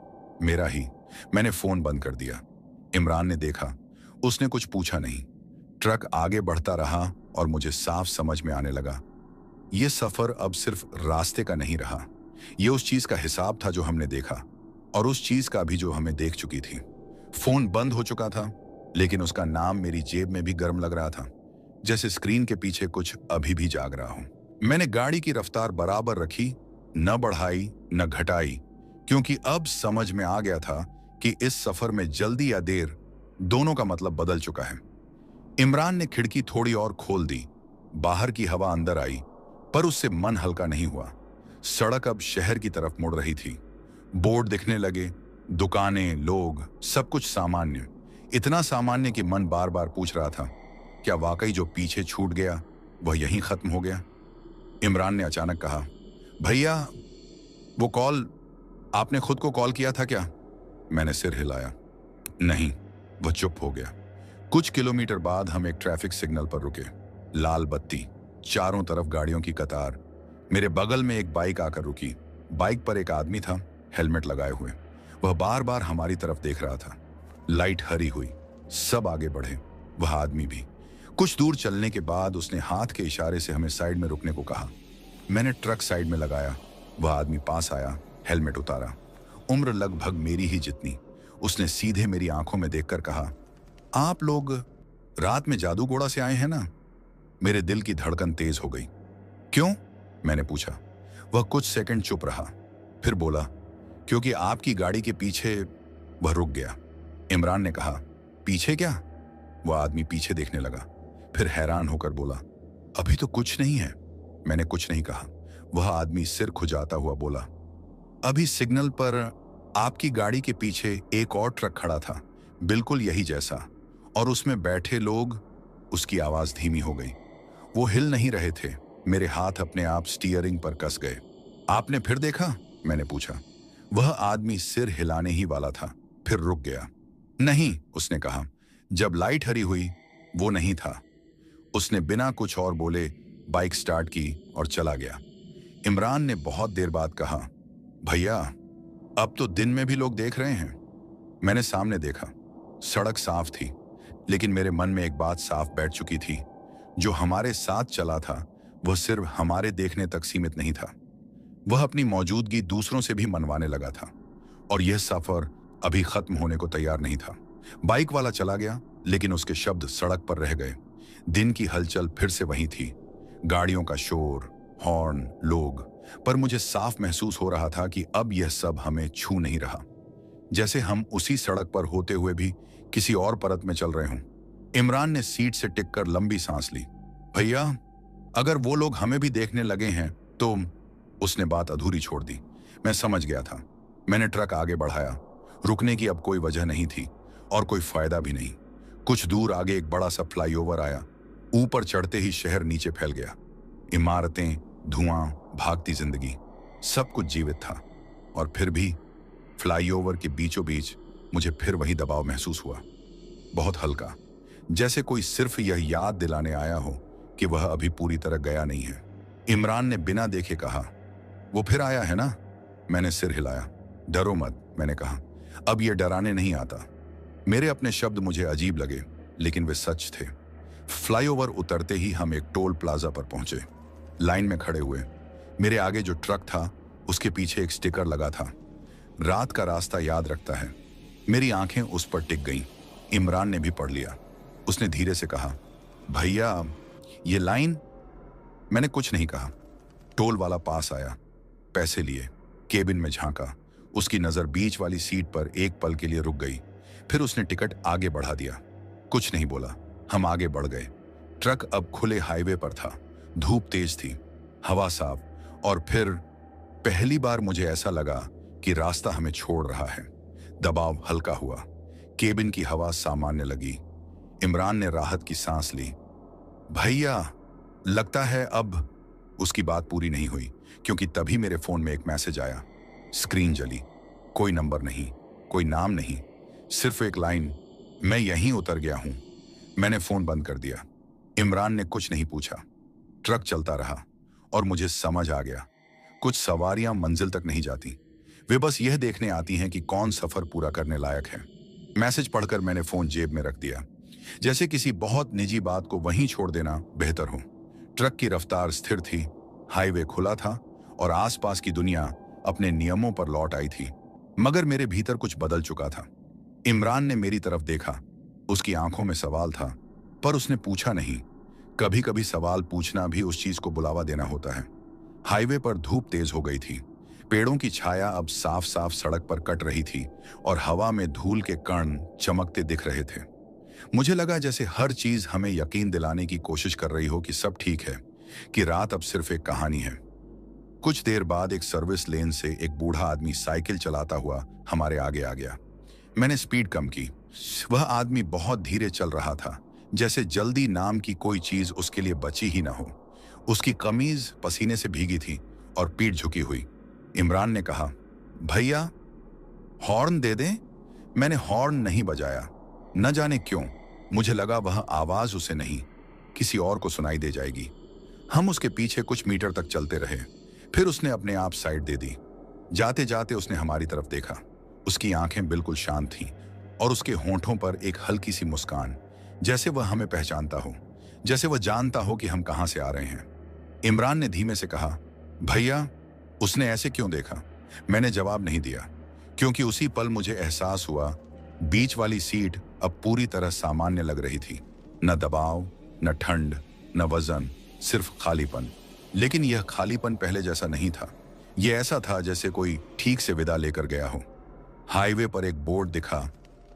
मेरा ही। मैंने फोन बंद कर दिया। इमरान ने देखा, उसने कुछ पूछा नहीं। ट्रक आगे बढ़ता रहा और मुझे साफ समझ में आने लगा, यह सफर अब सिर्फ रास्ते का नहीं रहा, यह उस चीज का हिसाब था जो हमने देखा, और उस चीज का भी जो हमें देख चुकी थी। फोन बंद हो चुका था, लेकिन उसका नाम मेरी जेब में भी गर्म लग रहा था, जैसे स्क्रीन के पीछे कुछ अभी भी जाग रहा हो। मैंने गाड़ी की रफ्तार बराबर रखी, न बढ़ाई न घटाई, क्योंकि अब समझ में आ गया था कि इस सफर में जल्दी या देर दोनों का मतलब बदल चुका है। इमरान ने खिड़की थोड़ी और खोल दी, बाहर की हवा अंदर आई, पर उससे मन हल्का नहीं हुआ। सड़क अब शहर की तरफ मुड़ रही थी। बोर्ड दिखने लगे, दुकानें, लोग, सब कुछ सामान्य, इतना सामान्य कि मन बार बार पूछ रहा था, क्या वाकई जो पीछे छूट गया वह यहीं खत्म हो गया? इमरान ने अचानक कहा, भैया, वो कॉल, आपने खुद को कॉल किया था क्या? मैंने सिर हिलाया। नहीं। वह चुप हो गया। कुछ किलोमीटर बाद हम एक ट्रैफिक सिग्नल पर रुके। लाल बत्ती, चारों तरफ गाड़ियों की कतार। मेरे बगल में एक बाइक आकर रुकी। बाइक पर एक आदमी था, हेलमेट लगाए हुए। वह बार बार हमारी तरफ देख रहा था। लाइट हरी हुई, सब आगे बढ़े, वह आदमी भी। कुछ दूर चलने के बाद उसने हाथ के इशारे से हमें साइड में रुकने को कहा। मैंने ट्रक साइड में लगाया। वह आदमी पास आया, हेलमेट उतारा। उम्र लगभग मेरी ही जितनी। उसने सीधे मेरी आंखों में देखकर कहा, आप लोग रात में जादूगोड़ा से आए हैं ना? मेरे दिल की धड़कन तेज हो गई। क्यों? मैंने पूछा। वह कुछ सेकंड चुप रहा, फिर बोला, क्योंकि आपकी गाड़ी के पीछे। वह रुक गया। इमरान ने कहा, पीछे क्या? वह आदमी पीछे देखने लगा, फिर हैरान होकर बोला, अभी तो कुछ नहीं है। मैंने कुछ नहीं कहा। वह आदमी सिर खुजाता हुआ बोला, अभी सिग्नल पर आपकी गाड़ी के पीछे एक और ट्रक खड़ा था, बिल्कुल यही जैसा, और उसमें बैठे लोग। उसकी आवाज धीमी हो गई। वो हिल नहीं रहे थे। मेरे हाथ अपने आप स्टीयरिंग पर कस गए। आपने फिर देखा? मैंने पूछा। वह आदमी सिर हिलाने ही वाला था, फिर रुक गया। नहीं, उसने कहा। जब लाइट हरी हुई, वो नहीं था। उसने बिना कुछ और बोले बाइक स्टार्ट की और चला गया। इमरान ने बहुत देर बाद कहा, भैया, अब तो दिन में भी लोग देख रहे हैं। मैंने सामने देखा। सड़क साफ थी, लेकिन मेरे मन में एक बात साफ बैठ चुकी थी। जो हमारे साथ चला था, वह सिर्फ हमारे देखने तक सीमित नहीं था। वह अपनी मौजूदगी दूसरों से भी मनवाने लगा था, और यह सफर अभी खत्म होने को तैयार नहीं था। बाइक वाला चला गया, लेकिन उसके शब्द सड़क पर रह गए। दिन की हलचल फिर से वही थी। गाड़ियों का शोर, हॉर्न, लोग। पर मुझे साफ महसूस हो रहा था कि अब यह सब हमें छू नहीं रहा, जैसे हम उसी सड़क पर होते हुए भी किसी और परत में चल रहे हों। इमरान ने सीट से टिककर लंबी सांस ली। भैया, अगर वो लोग हमें भी देखने लगे हैं तो। उसने बात अधूरी छोड़ दी। मैं समझ गया था। मैंने ट्रक आगे बढ़ाया। रुकने की अब कोई वजह नहीं थी, और कोई फायदा भी नहीं। कुछ दूर आगे एक बड़ा सा फ्लाईओवर आया। ऊपर चढ़ते ही शहर नीचे फैल गया। इमारतें, धुआं, भागती जिंदगी, सब कुछ जीवित था। और फिर भी फ्लाईओवर के बीचों बीच मुझे फिर वही दबाव महसूस हुआ, बहुत हल्का, जैसे कोई सिर्फ यह याद दिलाने आया हो कि वह अभी पूरी तरह गया नहीं है। इमरान ने बिना देखे कहा, वो फिर आया है ना? मैंने सिर हिलाया। डरो मत, मैंने कहा। अब यह डराने नहीं आता। मेरे अपने शब्द मुझे अजीब लगे, लेकिन वे सच थे। फ्लाईओवर उतरते ही हम एक टोल प्लाजा पर पहुंचे। लाइन में खड़े हुए। मेरे आगे जो ट्रक था, उसके पीछे एक स्टिकर लगा था, रात का रास्ता याद रखता है। मेरी आंखें उस पर टिक गईं। इमरान ने भी पढ़ लिया। उसने धीरे से कहा, भैया, ये लाइन। मैंने कुछ नहीं कहा। टोल वाला पास आया, पैसे लिए, केबिन में झांका। उसकी नजर बीच वाली सीट पर एक पल के लिए रुक गई। फिर उसने टिकट आगे बढ़ा दिया। कुछ नहीं बोला। हम आगे बढ़ गए। ट्रक अब खुले हाईवे पर था। धूप तेज थी, हवा साफ, और फिर पहली बार मुझे ऐसा लगा कि रास्ता हमें छोड़ रहा है। दबाव हल्का हुआ। केबिन की हवा सामान्य लगी। इमरान ने राहत की सांस ली। भैया, लगता है अब। उसकी बात पूरी नहीं हुई, क्योंकि तभी मेरे फोन में एक मैसेज आया। स्क्रीन जली। कोई नंबर नहीं, कोई नाम नहीं, सिर्फ एक लाइन, मैं यहीं उतर गया हूं। मैंने फोन बंद कर दिया। इमरान ने कुछ नहीं पूछा। ट्रक चलता रहा, और मुझे समझ आ गया, कुछ सवारियां मंजिल तक नहीं जाती। वे बस यह देखने आती हैं कि कौन सफर पूरा करने लायक है। मैसेज पढ़कर मैंने फोन जेब में रख दिया, जैसे किसी बहुत निजी बात को वहीं छोड़ देना बेहतर हो। ट्रक की रफ्तार स्थिर थी, हाईवे खुला था, और आसपास की दुनिया अपने नियमों पर लौट आई थी। मगर मेरे भीतर कुछ बदल चुका था। इमरान ने मेरी तरफ देखा। उसकी आंखों में सवाल था, पर उसने पूछा नहीं। कभी कभी सवाल पूछना भी उस चीज को बुलावा देना होता है। हाईवे पर धूप तेज हो गई थी। पेड़ों की छाया अब साफ साफ सड़क पर कट रही थी, और हवा में धूल के कण चमकते दिख रहे थे। मुझे लगा जैसे हर चीज हमें यकीन दिलाने की कोशिश कर रही हो कि सब ठीक है, कि रात अब सिर्फ एक कहानी है। कुछ देर बाद एक सर्विस लेन से एक बूढ़ा आदमी साइकिल चलाता हुआ हमारे आगे आ गया। मैंने स्पीड कम की। वह आदमी बहुत धीरे चल रहा था, जैसे जल्दी नाम की कोई चीज उसके लिए बची ही ना हो। उसकी कमीज पसीने से भीगी थी और पीठ झुकी हुई। इमरान ने कहा, भैया, हॉर्न दे दें? मैंने हॉर्न नहीं बजाया। न जाने क्यों मुझे लगा वह आवाज उसे नहीं, किसी और को सुनाई दे जाएगी। हम उसके पीछे कुछ मीटर तक चलते रहे। फिर उसने अपने आप साइड दे दी। जाते जाते उसने हमारी तरफ देखा। उसकी आंखें बिल्कुल शांत थीं, और उसके होंठों पर एक हल्की सी मुस्कान, जैसे वह हमें पहचानता हो, जैसे वह जानता हो कि हम कहां से आ रहे हैं। इमरान ने धीमे से कहा, भैया, उसने ऐसे क्यों देखा? मैंने जवाब नहीं दिया, क्योंकि उसी पल मुझे एहसास हुआ बीच वाली सीट अब पूरी तरह सामान्य लग रही थी। न दबाव, न ठंड, न वजन, सिर्फ खालीपन। लेकिन यह खालीपन पहले जैसा नहीं था। यह ऐसा था जैसे कोई ठीक से विदा लेकर गया हो। हाईवे पर एक बोर्ड दिखा,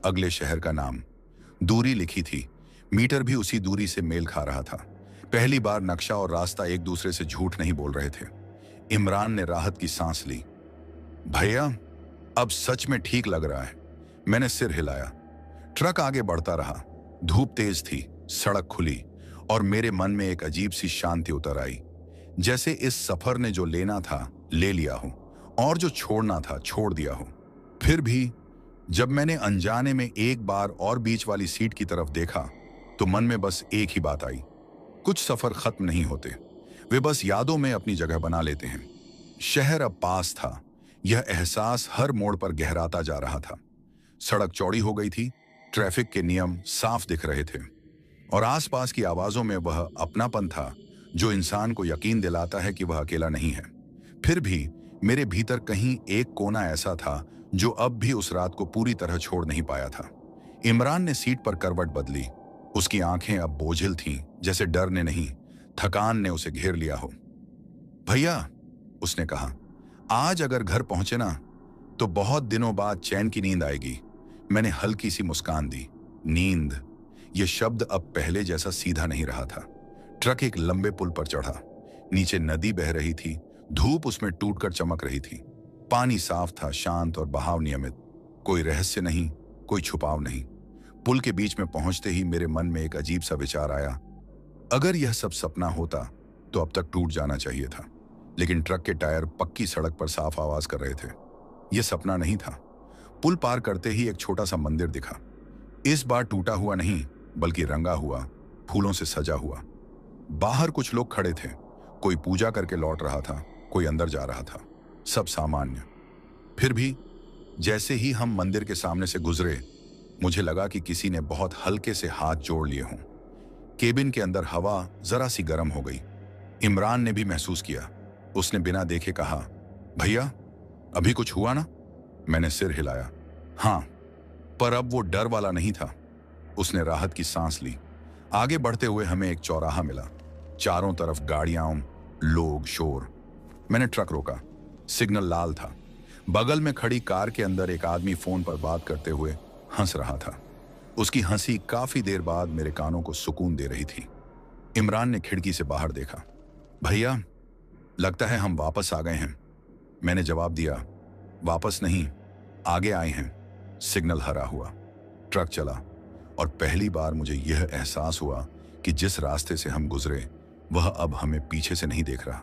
अगले शहर का नाम। दूरी लिखी थी, मीटर भी उसी दूरी से मेल खा रहा था। पहली बार नक्शा और रास्ता एक दूसरे से झूठ नहीं बोल रहे थे। इमरान ने राहत की सांस ली। भैया, अब सच में ठीक लग रहा है। मैंने सिर हिलाया। ट्रक आगे बढ़ता रहा। धूप तेज थी, सड़क खुली और मेरे मन में एक अजीब सी शांति उतर आई, जैसे इस सफर ने जो लेना था ले लिया हो और जो छोड़ना था छोड़ दिया हो। फिर भी जब मैंने अनजाने में एक बार और बीच वाली सीट की तरफ देखा तो मन में बस एक ही बात आई, कुछ सफर खत्म नहीं होते, वे बस यादों में अपनी जगह बना लेते हैं। शहर अब पास था, यह एहसास हर मोड़ पर गहराता जा रहा था। सड़क चौड़ी हो गई थी, ट्रैफिक के नियम साफ दिख रहे थे और आसपास की आवाजों में वह अपनापन था जो इंसान को यकीन दिलाता है कि वह अकेला नहीं है। फिर भी मेरे भीतर कहीं एक कोना ऐसा था जो अब भी उस रात को पूरी तरह छोड़ नहीं पाया था। इमरान ने सीट पर करवट बदली। उसकी आंखें अब बोझिल थीं, जैसे डर ने नहीं, थकान ने उसे घेर लिया हो। भैया, उसने कहा, आज अगर घर पहुंचे ना तो बहुत दिनों बाद चैन की नींद आएगी। मैंने हल्की सी मुस्कान दी। नींद, यह शब्द अब पहले जैसा सीधा नहीं रहा था। ट्रक एक लंबे पुल पर चढ़ा। नीचे नदी बह रही थी, धूप उसमें टूटकर चमक रही थी। पानी साफ था, शांत और बहाव नियमित। कोई रहस्य नहीं, कोई छुपाव नहीं। पुल के बीच में पहुंचते ही मेरे मन में एक अजीब सा विचार आया। अगर यह सब सपना होता तो अब तक टूट जाना चाहिए था, लेकिन ट्रक के टायर पक्की सड़क पर साफ आवाज कर रहे थे। यह सपना नहीं था। पुल पार करते ही एक छोटा सा मंदिर दिखा। इस बार टूटा हुआ नहीं, बल्कि रंगा हुआ, फूलों से सजा हुआ। बाहर कुछ लोग खड़े थे, कोई पूजा करके लौट रहा था, कोई अंदर जा रहा था, सब सामान्य। फिर भी जैसे ही हम मंदिर के सामने से गुजरे, मुझे लगा कि किसी ने बहुत हल्के से हाथ जोड़ लिए हों। केबिन के अंदर हवा जरा सी गर्म हो गई। इमरान ने भी महसूस किया। उसने बिना देखे कहा, भैया, अभी कुछ हुआ ना? मैंने सिर हिलाया। हाँ, पर अब वो डर वाला नहीं था। उसने राहत की सांस ली। आगे बढ़ते हुए हमें एक चौराहा मिला। चारों तरफ गाड़ियां, लोग, शोर। मैंने ट्रक रोका। सिग्नल लाल था। बगल में खड़ी कार के अंदर एक आदमी फोन पर बात करते हुए हंस रहा था। उसकी हंसी काफी देर बाद मेरे कानों को सुकून दे रही थी। इमरान ने खिड़की से बाहर देखा। भैया, लगता है हम वापस आ गए हैं। मैंने जवाब दिया, वापस नहीं, आगे आए हैं। सिग्नल हरा हुआ। ट्रक चला और पहली बार मुझे यह एहसास हुआ कि जिस रास्ते से हम गुजरे वह अब हमें पीछे से नहीं देख रहा,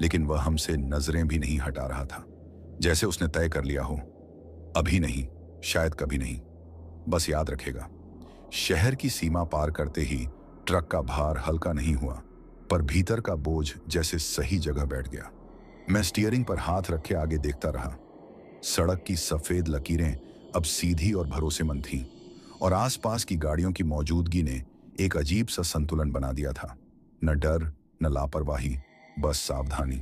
लेकिन वह हमसे नजरें भी नहीं हटा रहा था। जैसे उसने तय कर लिया हो, अभी नहीं, शायद कभी नहीं, बस याद रखेगा। शहर की सीमा पार करते ही ट्रक का भार हल्का नहीं हुआ, पर भीतर का बोझ जैसे सही जगह बैठ गया। मैं स्टीयरिंग पर हाथ रखे आगे देखता रहा। सड़क की सफेद लकीरें अब सीधी और भरोसेमंद थीं और आसपास की गाड़ियों की मौजूदगी ने एक अजीब सा संतुलन बना दिया था। न डर, न लापरवाही, बस सावधानी।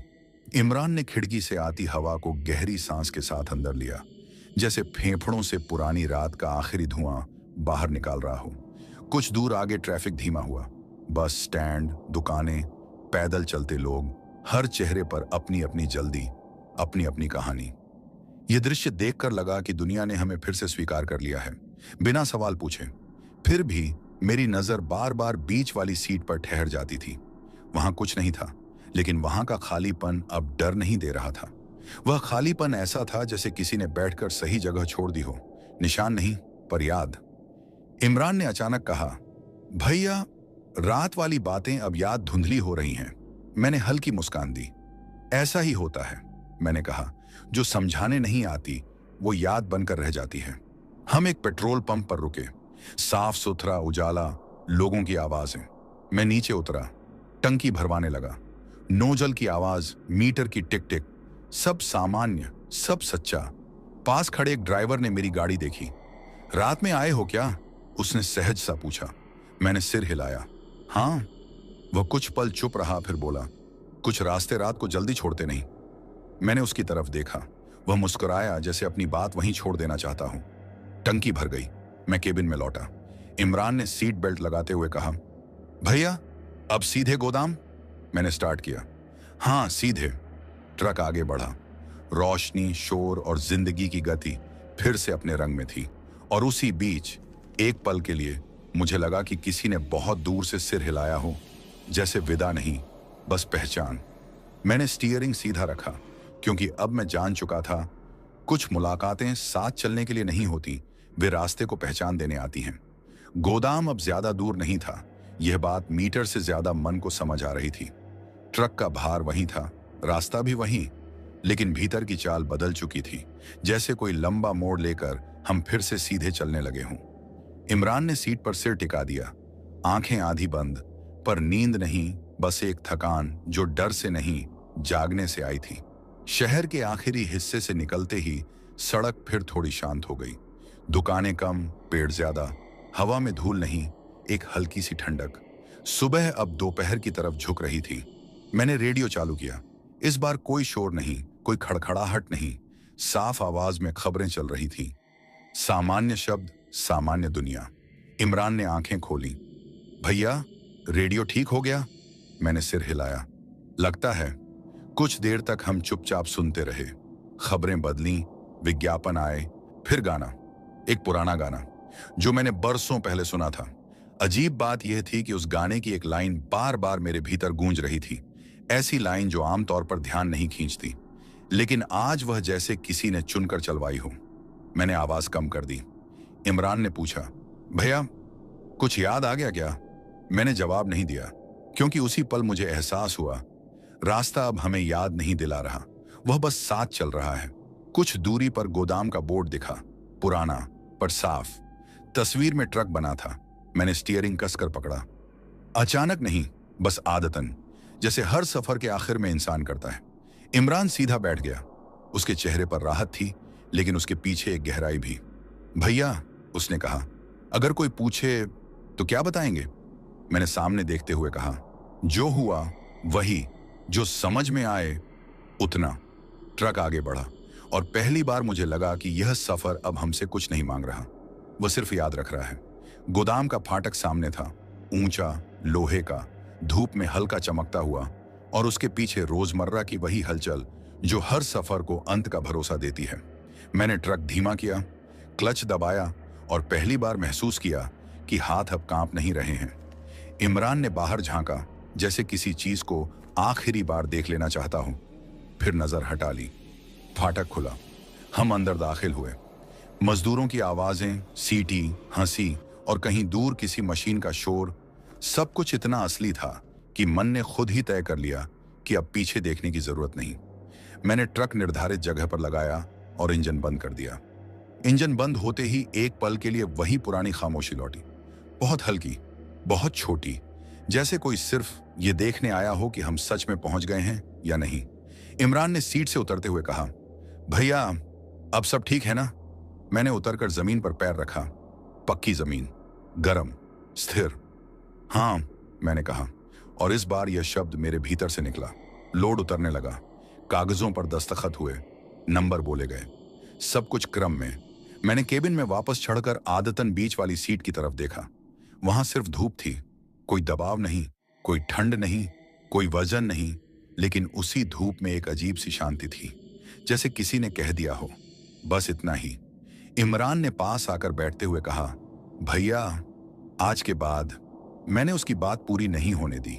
इमरान ने खिड़की से आती हवा को गहरी सांस के साथ अंदर लिया, जैसे फेफड़ों से पुरानी रात का आखिरी धुआं बाहर निकाल रहा हो। कुछ दूर आगे ट्रैफिक धीमा हुआ। बस स्टैंड, दुकानें, पैदल चलते लोग, हर चेहरे पर अपनी अपनी जल्दी, अपनी अपनी कहानी। यह दृश्य देखकर लगा कि दुनिया ने हमें फिर से स्वीकार कर लिया है, बिना सवाल पूछे। फिर भी मेरी नजर बार बार बीच वाली सीट पर ठहर जाती थी। वहां कुछ नहीं था, लेकिन वहां का खालीपन अब डर नहीं दे रहा था। वह खालीपन ऐसा था जैसे किसी ने बैठकर सही जगह छोड़ दी हो, निशान नहीं पर याद। इमरान ने अचानक कहा, भैया, रात वाली बातें अब याद धुंधली हो रही हैं। मैंने हल्की मुस्कान दी। ऐसा ही होता है, मैंने कहा, जो समझाने नहीं आती वो याद बनकर रह जाती है। हम एक पेट्रोल पंप पर रुके। साफ सुथरा उजाला, लोगों की आवाजें। मैं नीचे उतरा, टंकी भरवाने लगा। नोजल की आवाज, मीटर की टिक टिक, सब सामान्य, सब सच्चा। पास खड़े एक ड्राइवर ने मेरी गाड़ी देखी। रात में आए हो क्या? उसने सहज सा पूछा। मैंने सिर हिलाया। हाँ। वह कुछ पल चुप रहा, फिर बोला, कुछ रास्ते रात को जल्दी छोड़ते नहीं। मैंने उसकी तरफ देखा। वह मुस्कुराया, जैसे अपनी बात वहीं छोड़ देना चाहता हूं। टंकी भर गई। मैं केबिन में लौटा। इमरान ने सीट बेल्ट लगाते हुए कहा, भैया, अब सीधे गोदाम? मैंने स्टार्ट किया। हाँ, सीधे। ट्रक आगे बढ़ा। रोशनी, शोर और जिंदगी की गति फिर से अपने रंग में थी। और उसी बीच एक पल के लिए मुझे लगा कि किसी ने बहुत दूर से सिर हिलाया हो, जैसे विदा नहीं, बस पहचान। मैंने स्टीयरिंग सीधा रखा, क्योंकि अब मैं जान चुका था कुछ मुलाकातें साथ चलने के लिए नहीं होती, वे रास्ते को पहचान देने आती हैं। गोदाम अब ज्यादा दूर नहीं था, यह बात मीटर से ज्यादा मन को समझ आ रही थी। ट्रक का भार वहीं था, रास्ता भी वहीं, लेकिन भीतर की चाल बदल चुकी थी, जैसे कोई लंबा मोड़ लेकर हम फिर से सीधे चलने लगे हों। इमरान ने सीट पर सिर टिका दिया, आंखें आधी बंद, पर नींद नहीं, बस एक थकान जो डर से नहीं, जागने से आई थी। शहर के आखिरी हिस्से से निकलते ही सड़क फिर थोड़ी शांत हो गई। दुकानें कम, पेड़ ज्यादा, हवा में धूल नहीं, एक हल्की सी ठंडक। सुबह अब दोपहर की तरफ झुक रही थी। मैंने रेडियो चालू किया। इस बार कोई शोर नहीं, कोई खड़खड़ाहट नहीं, साफ आवाज में खबरें चल रही थी। सामान्य शब्द, सामान्य दुनिया। इमरान ने आंखें खोली। भैया, रेडियो ठीक हो गया? मैंने सिर हिलाया। लगता है। कुछ देर तक हम चुपचाप सुनते रहे। खबरें बदलीं, विज्ञापन आए, फिर गाना, एक पुराना गाना जो मैंने बरसों पहले सुना था। अजीब बात यह थी कि उस गाने की एक लाइन बार बार मेरे भीतर गूंज रही थी, ऐसी लाइन जो आमतौर पर ध्यान नहीं खींचती, लेकिन आज वह जैसे किसी ने चुनकर चलवाई हो। मैंने आवाज कम कर दी। इमरान ने पूछा, भैया कुछ याद आ गया क्या? मैंने जवाब नहीं दिया, क्योंकि उसी पल मुझे एहसास हुआ रास्ता अब हमें याद नहीं दिला रहा, वह बस साथ चल रहा है। कुछ दूरी पर गोदाम का बोर्ड दिखा, पुराना पर साफ। तस्वीर में ट्रक बना था। मैंने स्टीयरिंग कसकर पकड़ा। अचानक नहीं, बस आदतन, जैसे हर सफर के आखिर में इंसान करता है। इमरान सीधा बैठ गया। उसके चेहरे पर राहत थी, लेकिन उसके पीछे एक गहराई भी। भैया, उसने कहा, अगर कोई पूछे तो क्या बताएंगे? मैंने सामने देखते हुए कहा, जो हुआ वही, जो समझ में आए उतना। ट्रक आगे बढ़ा और पहली बार मुझे लगा कि यह सफर अब हमसे कुछ नहीं मांग रहा, वह सिर्फ याद रख रहा है। गोदाम का फाटक सामने था, ऊंचा, लोहे का, धूप में हल्का चमकता हुआ, और उसके पीछे रोजमर्रा की वही हलचल जो हर सफर को अंत का भरोसा देती है। मैंने ट्रक धीमा किया, क्लच दबाया, और पहली बार महसूस किया कि हाथ अब कांप नहीं रहे हैं। इमरान ने बाहर झांका, जैसे किसी चीज को आखिरी बार देख लेना चाहता हूं, फिर नजर हटा ली। फाटक खुला, हम अंदर दाखिल हुए। मजदूरों की आवाजें, सीटी, हंसी और कहीं दूर किसी मशीन का शोर, सब कुछ इतना असली था कि मन ने खुद ही तय कर लिया कि अब पीछे देखने की जरूरत नहीं। मैंने ट्रक निर्धारित जगह पर लगाया और इंजन बंद कर दिया। इंजन बंद होते ही एक पल के लिए वही पुरानी खामोशी लौटी, बहुत हल्की, बहुत छोटी, जैसे कोई सिर्फ ये देखने आया हो कि हम सच में पहुंच गए हैं या नहीं। इमरान ने सीट से उतरते हुए कहा, भैया अब सब ठीक है ना? मैंने उतरकर जमीन पर पैर रखा। पक्की जमीन, गरम, स्थिर। हाँ, मैंने कहा, और इस बार यह शब्द मेरे भीतर से निकला। लोड उतरने लगा, कागजों पर दस्तखत हुए, नंबर बोले गए, सब कुछ क्रम में। मैंने केबिन में वापस चढ़कर आदतन बीच वाली सीट की तरफ देखा। वहां सिर्फ धूप थी, कोई दबाव नहीं, कोई ठंड नहीं, कोई वजन नहीं, लेकिन उसी धूप में एक अजीब सी शांति थी, जैसे किसी ने कह दिया हो, बस इतना ही। इमरान ने पास आकर बैठते हुए कहा, भैया आज के बाद। मैंने उसकी बात पूरी नहीं होने दी।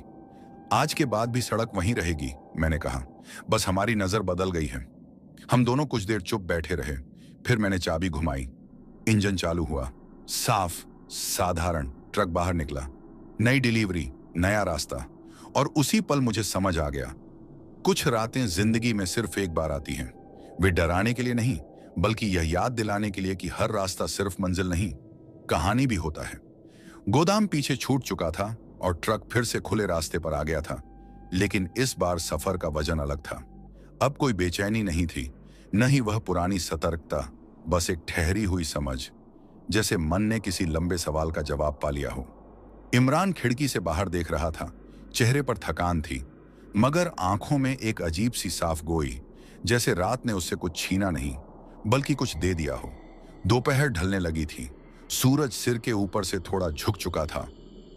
आज के बाद भी सड़क वहीं रहेगी, मैंने कहा, बस हमारी नजर बदल गई है। हम दोनों कुछ देर चुप बैठे रहे, फिर मैंने चाबी घुमाई। इंजन चालू हुआ, साफ, साधारण। ट्रक बाहर निकला, नई डिलीवरी, नया रास्ता, और उसी पल मुझे समझ आ गया, कुछ रातें जिंदगी में सिर्फ एक बार आती हैं। वे डराने के लिए नहीं, बल्कि यह याद दिलाने के लिए कि हर रास्ता सिर्फ मंजिल नहीं, कहानी भी होता है। गोदाम पीछे छूट चुका था और ट्रक फिर से खुले रास्ते पर आ गया था, लेकिन इस बार सफर का वजन अलग था। अब कोई बेचैनी नहीं थी, न ही वह पुरानी सतर्कता, बस एक ठहरी हुई समझ, जैसे मन ने किसी लंबे सवाल का जवाब पा लिया हो। इमरान खिड़की से बाहर देख रहा था, चेहरे पर थकान थी, मगर आंखों में एक अजीब सी साफ गोई, जैसे रात ने उससे कुछ छीना नहीं, बल्कि कुछ दे दिया हो। दोपहर ढलने लगी थी, सूरज सिर के ऊपर से थोड़ा झुक चुका था,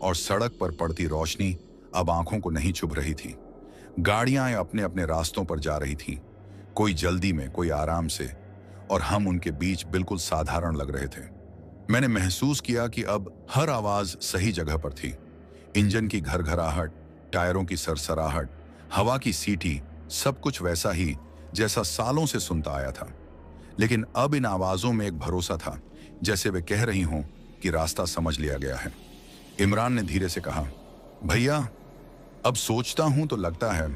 और सड़क पर पड़ती रोशनी अब आंखों को नहीं चुभ रही थी। गाड़ियां अपने अपने रास्तों पर जा रही थीं, कोई जल्दी में, कोई आराम से, और हम उनके बीच बिल्कुल साधारण लग रहे थे। मैंने महसूस किया कि अब हर आवाज सही जगह पर थी। इंजन की घरघराहट, टायरों की सरसराहट, हवा की सीटी, सब कुछ वैसा ही जैसा सालों से सुनता आया था। लेकिन अब इन आवाजों में एक भरोसा था, जैसे वे कह रही हों कि रास्ता समझ लिया गया है। इमरान ने धीरे से कहा, भैया, अब सोचता हूं तो लगता है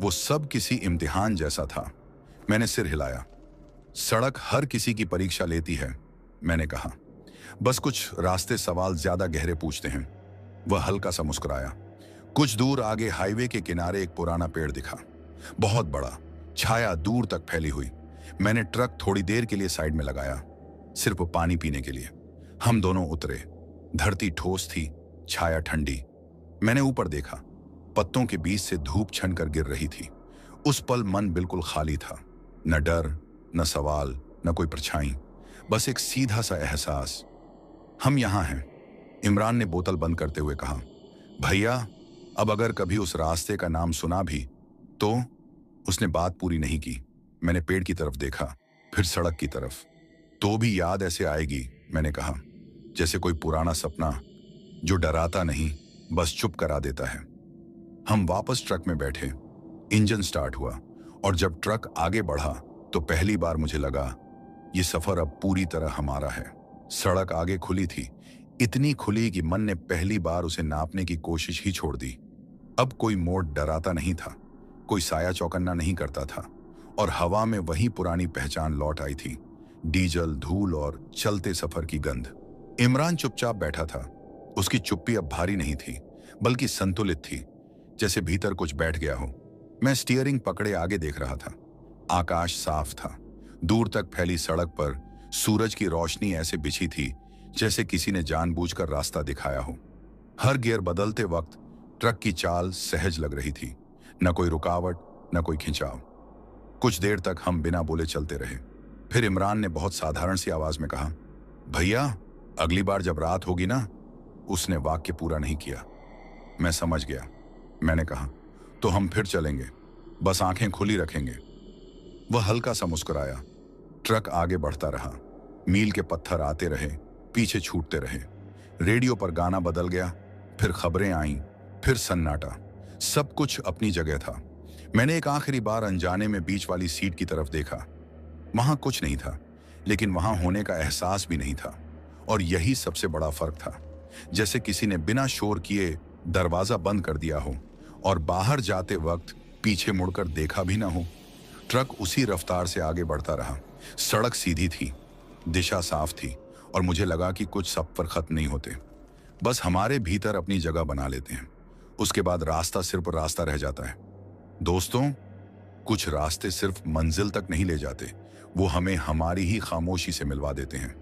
वो सब किसी इम्तिहान जैसा था। मैंने सिर हिलाया। सड़क हर किसी की परीक्षा लेती है, मैंने कहा। बस कुछ रास्ते सवाल ज्यादा गहरे पूछते हैं। वह हल्का सा मुस्कुराया। कुछ दूर आगे हाईवे के किनारे एक पुराना पेड़ दिखा, बहुत बड़ा, छाया दूर तक फैली हुई। मैंने ट्रक थोड़ी देर के लिए साइड में लगाया, सिर्फ पानी पीने के लिए। हम दोनों उतरे। धरती ठोस थी, छाया ठंडी। मैंने ऊपर देखा, पत्तों के बीच से धूप छनकर गिर रही थी। उस पल मन बिल्कुल खाली था, न डर, न सवाल, न कोई परछाई, बस एक सीधा सा एहसास। हम यहां हैं, इमरान ने बोतल बंद करते हुए कहा। भैया, अब अगर कभी उस रास्ते का नाम सुना भी तो। उसने बात पूरी नहीं की। मैंने पेड़ की तरफ देखा, फिर सड़क की तरफ। तो भी याद ऐसे आएगी, मैंने कहा, जैसे कोई पुराना सपना जो डराता नहीं, बस चुप करा देता है। हम वापस ट्रक में बैठे। इंजन स्टार्ट हुआ और जब ट्रक आगे बढ़ा तो पहली बार मुझे लगा ये सफर अब पूरी तरह हमारा है। सड़क आगे खुली थी, इतनी खुली कि मन ने पहली बार उसे नापने की कोशिश ही छोड़ दी। अब कोई मोड़ डराता नहीं था, कोई साया चौकन्ना नहीं करता था, और हवा में वही पुरानी पहचान लौट आई थी, डीजल, धूल और चलते सफर की गंध। इमरान चुपचाप बैठा था। उसकी चुप्पी अब भारी नहीं थी, बल्कि संतुलित थी, जैसे भीतर कुछ बैठ गया हो। मैं स्टीयरिंग पकड़े आगे देख रहा था। आकाश साफ था। दूर तक फैली सड़क पर सूरज की रोशनी ऐसे बिछी थी जैसे किसी ने जानबूझकर रास्ता दिखाया हो। हर गियर बदलते वक्त ट्रक की चाल सहज लग रही थी, न कोई रुकावट, न कोई खिंचाव। कुछ देर तक हम बिना बोले चलते रहे। फिर इमरान ने बहुत साधारण सी आवाज में कहा, भैया, अगली बार जब रात होगी ना। उसने वाक्य पूरा नहीं किया। मैं समझ गया। मैंने कहा, तो हम फिर चलेंगे, बस आंखें खुली रखेंगे। वह हल्का सा मुस्कुराया। ट्रक आगे बढ़ता रहा। मील के पत्थर आते रहे, पीछे छूटते रहे। रेडियो पर गाना बदल गया, फिर खबरें आईं, फिर सन्नाटा। सब कुछ अपनी जगह था। मैंने एक आखिरी बार अनजाने में बीच वाली सीट की तरफ देखा। वहां कुछ नहीं था, लेकिन वहां होने का एहसास भी नहीं था, और यही सबसे बड़ा फर्क था। जैसे किसी ने बिना शोर किए दरवाजा बंद कर दिया हो और बाहर जाते वक्त पीछे मुड़कर देखा भी ना हो। ट्रक उसी रफ्तार से आगे बढ़ता रहा। सड़क सीधी थी, दिशा साफ थी, और मुझे लगा कि कुछ सफर खत्म नहीं होते, बस हमारे भीतर अपनी जगह बना लेते हैं। उसके बाद रास्ता सिर्फ रास्ता रह जाता है। दोस्तों, कुछ रास्ते सिर्फ मंजिल तक नहीं ले जाते, वो हमें हमारी ही खामोशी से मिलवा देते हैं।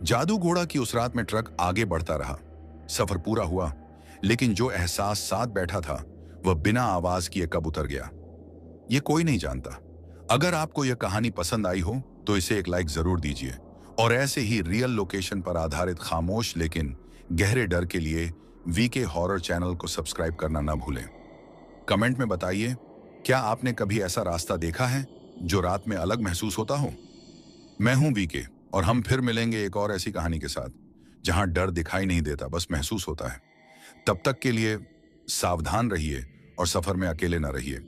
जादू घोड़ा की उस रात में ट्रक आगे बढ़ता रहा। सफर पूरा हुआ, लेकिन जो एहसास साथ बैठा था वह बिना आवाज किए कब उतर गया, ये कोई नहीं जानता। अगर आपको यह कहानी पसंद आई हो तो इसे एक लाइक जरूर दीजिए, और ऐसे ही रियल लोकेशन पर आधारित खामोश लेकिन गहरे डर के लिए वीके हॉरर चैनल को सब्सक्राइब करना ना भूलें। कमेंट में बताइए, क्या आपने कभी ऐसा रास्ता देखा है जो रात में अलग महसूस होता हो। मैं हूं वीके, और हम फिर मिलेंगे एक और ऐसी कहानी के साथ जहां डर दिखाई नहीं देता, बस महसूस होता है। तब तक के लिए सावधान रहिए और सफर में अकेले न रहिए।